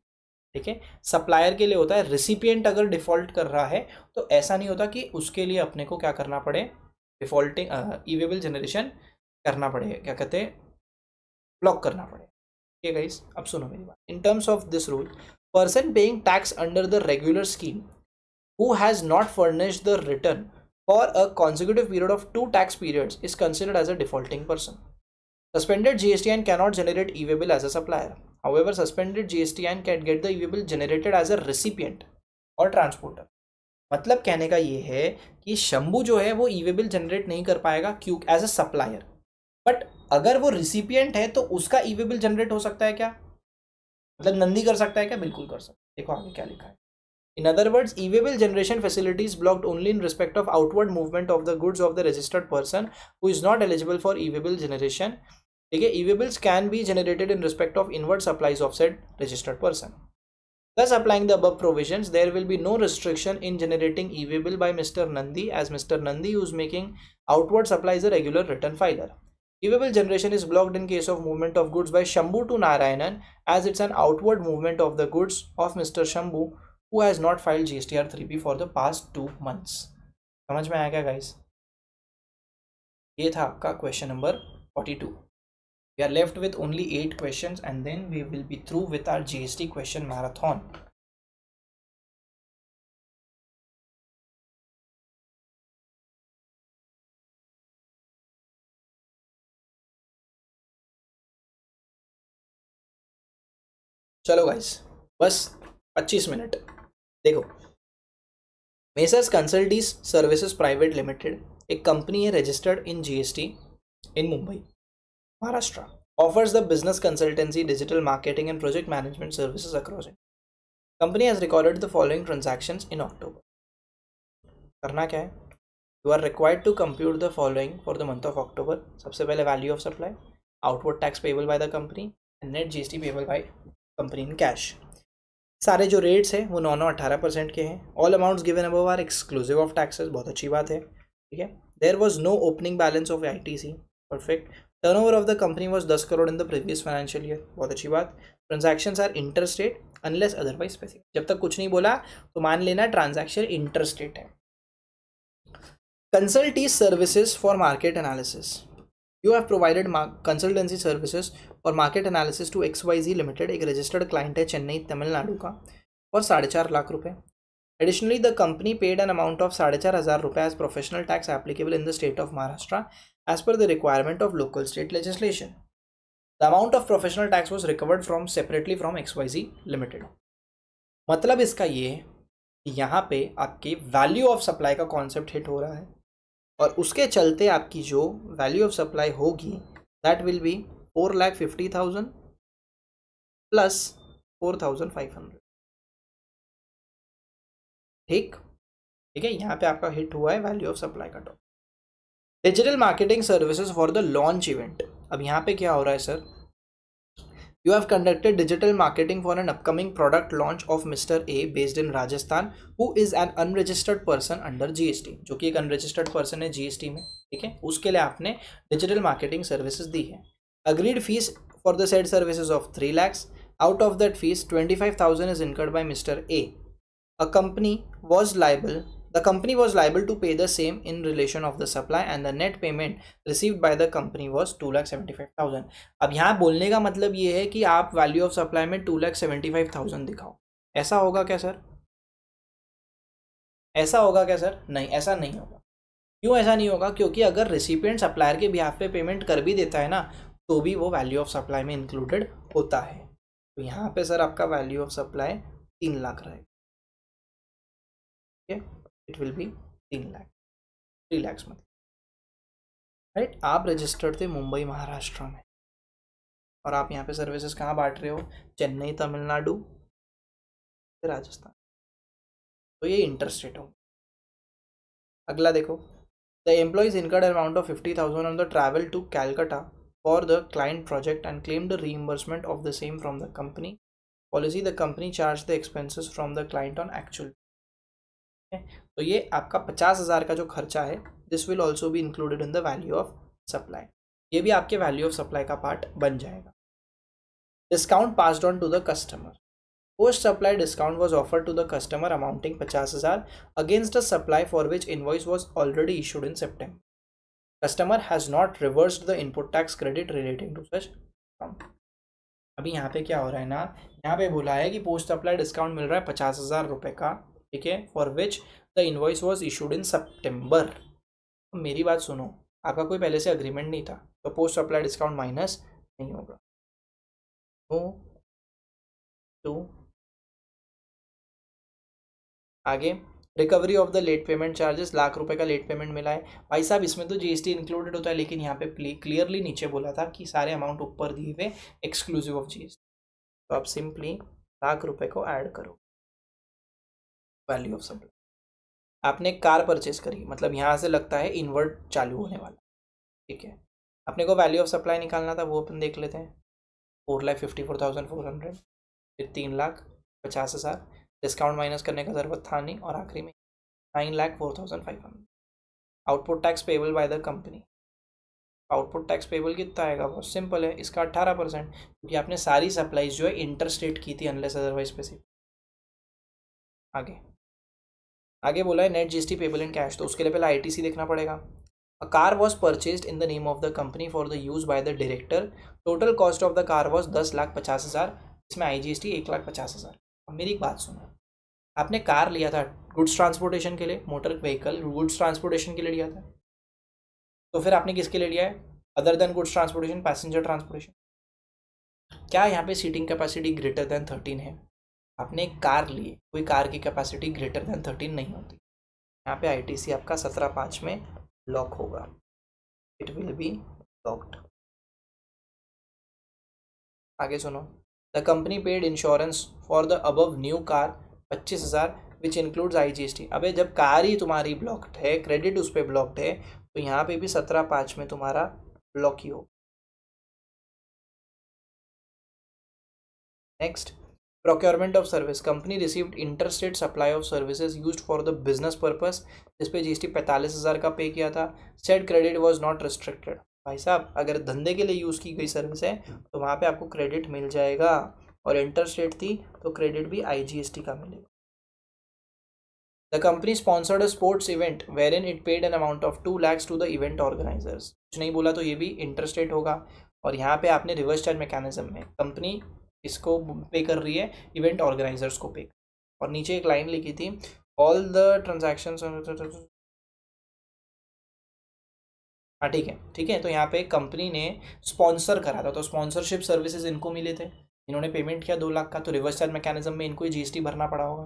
ठीक है, सप्लायर के लिए होता है, रिसिपिएंट अगर डिफॉल्ट कर रहा है तो ऐसा नहीं होता कि उसके लिए अपने को क्या करना पड़े, डिफॉल्टिंग ई-वे बिल जनरेशन करना पड़े, क्या कहते हैं, ब्लॉक करना पड़े. ठीक है गाइस, अब सुनो मेरी बात. In terms of this rule, person paying tax under the regular scheme who has not furnished the return for a consecutive period of 2 tax periods is considered as a defaulting person. Suspended GSTIN cannot generate e-way bill as a supplier. However, suspended GSTIN can get the e-way bill generated as a recipient or transporter. मतलब कहने का ये है कि शंभू जो है वो e-way bill generate नहीं कर पाएगा क्यों, एज अ सप्लायर. बट अगर वो रिसिपिएंट है तो उसका ई-वे बिल जनरेट हो सकता है क्या, मतलब नंदी कर सकता है क्या? बिल्कुल कर सकता है. देखो आगे क्या लिखा है. In other words, e-way bill generation facility is blocked only in respect of outward movement of the goods of the registered person who is not eligible for e-way bill generation. Okay, e-way bills can be generated in respect of inward supplies of said registered person. Thus, applying the above provisions, there will be no restriction in generating e-way bill by Mr. Nandi, as Mr. Nandi, who is making outward supply, is a regular return filer. E-way bill generation is blocked in case of movement of goods by Shambhu to Narayanan, as it's an outward movement of the goods of Mr. Shambhu, who has not filed GSTR 3B for the past 2 months. समझ में आया क्या guys? ये था आपका question number 42. We are left with only 8 questions and then we will be through with our GST question marathon. चलो guys, बस 25 minute. देखो, messrs consultees services private limited एक कंपनी है registered in GST in Mumbai, Maharashtra. Offers the business consultancy, digital marketing and project management services across India. Company has recorded the following transactions in October. करना क्या है? You are required to compute the following for the month of October. सबसे पहले value of supply, outward tax payable by the company and net GST payable by company in cash. सारे जो rates हैं वो 9-18% के हैं. All amounts given above are exclusive of taxes. बहुत अच्छी बात है. ठीक है. There was no opening balance of ITC. Perfect. Turnover of the company was 10 crore in the previous financial year. बहुत अच्छी बात. Transactions are interstate unless otherwise specific. जब तक कुछ नहीं बोला तो मान लेना ट्रांजैक्शन इंटरस्टेट है. Consultee services for market analysis. You have provided consultancy services और market analysis to XYZ Limited, एक registered client है चेन्नई तमिलनाडु का, और 4.5 लाख रुपए. Additionally, the company paid an amount of 4,500 रुपए as professional tax applicable in the state of Maharashtra as per the requirement of local state legislation. The amount of professional tax was recovered from separately from XYZ Limited. मतलब इसका ये कि यहाँ पे आपके value of supply का concept hit हो रहा है और उसके चलते आपकी जो वैल्यू ऑफ सप्लाई होगी दैट विल बी 4,50,000 प्लस 4,500. ठीक है. यहाँ पे आपका हिट हुआ है वैल्यू ऑफ सप्लाई का top. Digital marketing services for the launch event. अब यहाँ पे क्या हो रहा है sir? You have conducted digital marketing for an upcoming product launch of Mr. A based in Rajasthan, who is an unregistered person under GST. जो कि एक unregistered person है GST में. ठीक है. उसके लिए आपने digital marketing services दी है. Agreed fees for the said services of 3 lakhs. Out of that fees, 25,000 is incurred by Mr. A. The company was liable to pay the same in relation of the supply and the net payment received by the company was 2,75,000. अब यहाँ बोलने का मतलब ये है कि आप value of supply में 2,75,000 दिखाओ. ऐसा होगा क्या सर? ऐसा होगा क्या सर? नहीं, ऐसा नहीं होगा. क्यों ऐसा नहीं होगा? क्योंकि अगर रिसिपिएंट सप्लायर के बिहाफ पे पेमेंट कर भी देता है ना तो भी वो वैल्यू ऑफ सप्लाई में इंक्लूडेड होता है. तो यहाँ पे सर आपका वैल्यू ऑफ सप्लाई 3 लाख रहेगा. ठीक है. It will be 3 lakh, 3 lakh मतलब. राइट. आप रजिस्टर्ड थे मुंबई महाराष्ट्र में और आप यहाँ पे सर्विसेज कहाँ बांट रहे हो? चेन्नई तमिलनाडु, राजस्थान. तो ये इंटरस्टेट हो. अगला देखो, The employees incurred an amount of 50,000 on the travel to Calcutta for the client project and claimed the reimbursement of the same from the company policy. The company charged the expenses from the client on actual. तो ये आपका 50,000 का जो खर्चा है, this will also be included in the value of supply. ये भी आपके वैल्यू ऑफ सप्लाई का पार्ट बन जाएगा. Discount passed on to the customer. Post supply discount was offered to the customer amounting 50,000 against a supply for which invoice was already issued in September. Customer has not reversed the input tax credit relating to such account. अभी यहाँ पे क्या हो रहा है ना, यहाँ पे बोला है कि पोस्ट सप्लाई डिस्काउंट मिल रहा है 50,000 रुपये का, ठीक है, for which the invoice was issued in September. मेरी बात सुनो, आपका कोई पहले से अग्रीमेंट नहीं था, तो पोस्ट सप्लाई डिस्काउंट माइनस नहीं होगा. टू आगे, recovery of the late payment charges. Lakh रुपए का लेट पेमेंट मिला है भाई साहब, इसमें तो जीएसटी इंक्लूडेड होता है, लेकिन यहाँ पे क्लियरली नीचे बोला था कि सारे अमाउंट ऊपर दिए हुए एक्सक्लूसिव ऑफ जीएसटी. तो आप सिंपली लाख रुपए को ऐड करो वैल्यू ऑफ सप्लाई. आपने कार परचेज करी, मतलब यहाँ से लगता है इनवर्ट चालू होने वाला, ठीक है. अपने को वैल्यू ऑफ सप्लाई निकालना था, वो अपन देख लेते हैं. 4,54,400, फिर 3,50,000, डिस्काउंट माइनस करने का ज़रूरत था नहीं, और आखिरी में 9,04,500. Output tax payable by the company. Output tax payable कितना आएगा, बहुत सिंपल है, इसका 18%, क्योंकि आपने सारी सप्लाईज जो है इंटरस्टेट की थी अनलेस अदरवाइज स्पेसिफिक. आगे बोला है net GST payable in cash, तो उसके लिए पहले आईटीसी देखना पड़ेगा. A car was purchased in the name of the company for the use by the director. Total cost of the car was 10,50,000. इसमें आईजीएसटी 1,50,000. अब मेरी एक बात सुनो, आपने कार लिया था गुड्स ट्रांसपोर्टेशन के लिए, मोटर व्हीकल गुड्स ट्रांसपोर्टेशन के लिए लिया था, तो फिर आपने किसके लिए लिया है other than goods transportation, passenger transportation. क्या यहाँ पे सीटिंग कैपेसिटी ग्रेटर देन 13 है? आपने एक कार ली, कोई कार की कैपेसिटी ग्रेटर देन 13 नहीं होती. यहाँ पे आईटीसी आपका 17/5 में लॉक होगा, इट विल बी लॉक्ड. आगे सुनो, the company paid insurance for the above new car 25,000 which includes IGST. अबे जब कार ही तुम्हारी ब्लॉक्ड है, क्रेडिट उस पर ब्लॉक्ड है, तो यहाँ पे भी 17/5 में तुम्हारा ब्लॉक ही हो. Next, procurement of service. Company received interstate supply of services used for the business purpose, जिस पे जीएसटी 45,000 का पे किया था. Said credit was not restricted. भाई साहब, अगर धंधे के लिए यूज़ की गई सर्विस है तो वहाँ पे आपको क्रेडिट मिल जाएगा, और इंटरस्टेट थी तो क्रेडिट भी आईजीएसटी का मिलेगा. The company sponsored a sports event where in it paid an amount of 2 lakhs to the event organisers. कुछ नहीं बोला तो ये भी इंटरस्टेट होगा, और यहाँ पे आपने रिवर्स चार्ज मैकेनिज्म में कंपनी इसको पे कर रही है, इवेंट ऑर्गेनाइजर्स को पे. और नीचे एक लाइन लिखी थी, ऑल द ट्रांजैक्शंस. हाँ ठीक है, तो यहाँ पे कंपनी ने स्पॉन्सर करा था, तो स्पॉन्सरशिप सर्विसेज इनको मिले थे, इन्होंने पेमेंट किया 2 लाख का, तो रिवर्स चार्ज मैकेनिज्म में इनको ही जीएसटी भरना पड़ा होगा.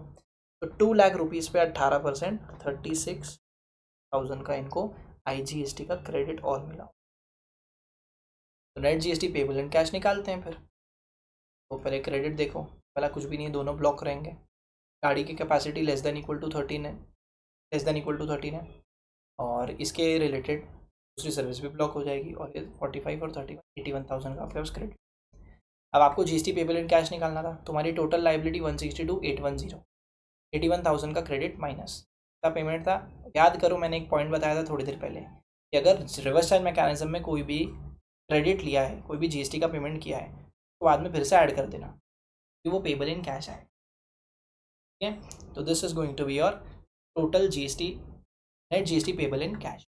तो 2 लाख रुपीज़ पे 18%, 36,000 का इनको आईजीएसटी का क्रेडिट और मिला. तो net GST payable and cash निकालते हैं फिर. तो पहले क्रेडिट देखो, पहला कुछ भी नहीं, दोनों ब्लॉक रहेंगे. गाड़ी की capacity less than equal to 13 है, और इसके रिलेटेड दूसरी सर्विस भी ब्लॉक हो जाएगी, और 45 और 31, 81,000 का आपके पास क्रेडिट. अब आपको जीएसटी पेबल इन कैश निकालना था. तुम्हारी टोटल लाइबिलिटी 162,810, 81,000 का क्रेडिट माइनस का पेमेंट था. याद करो, मैंने एक पॉइंट बताया था थोड़ी देर पहले कि अगर रिवर्स चार्ज मैकेनिज्म में कोई भी क्रेडिट लिया है, कोई भी जीएसटी का पेमेंट किया है, तो बाद में फिर से ऐड कर देना कि वो पेबल इन कैश है. ठीक है, तो this is going to be your total GST, net GST payable in cash.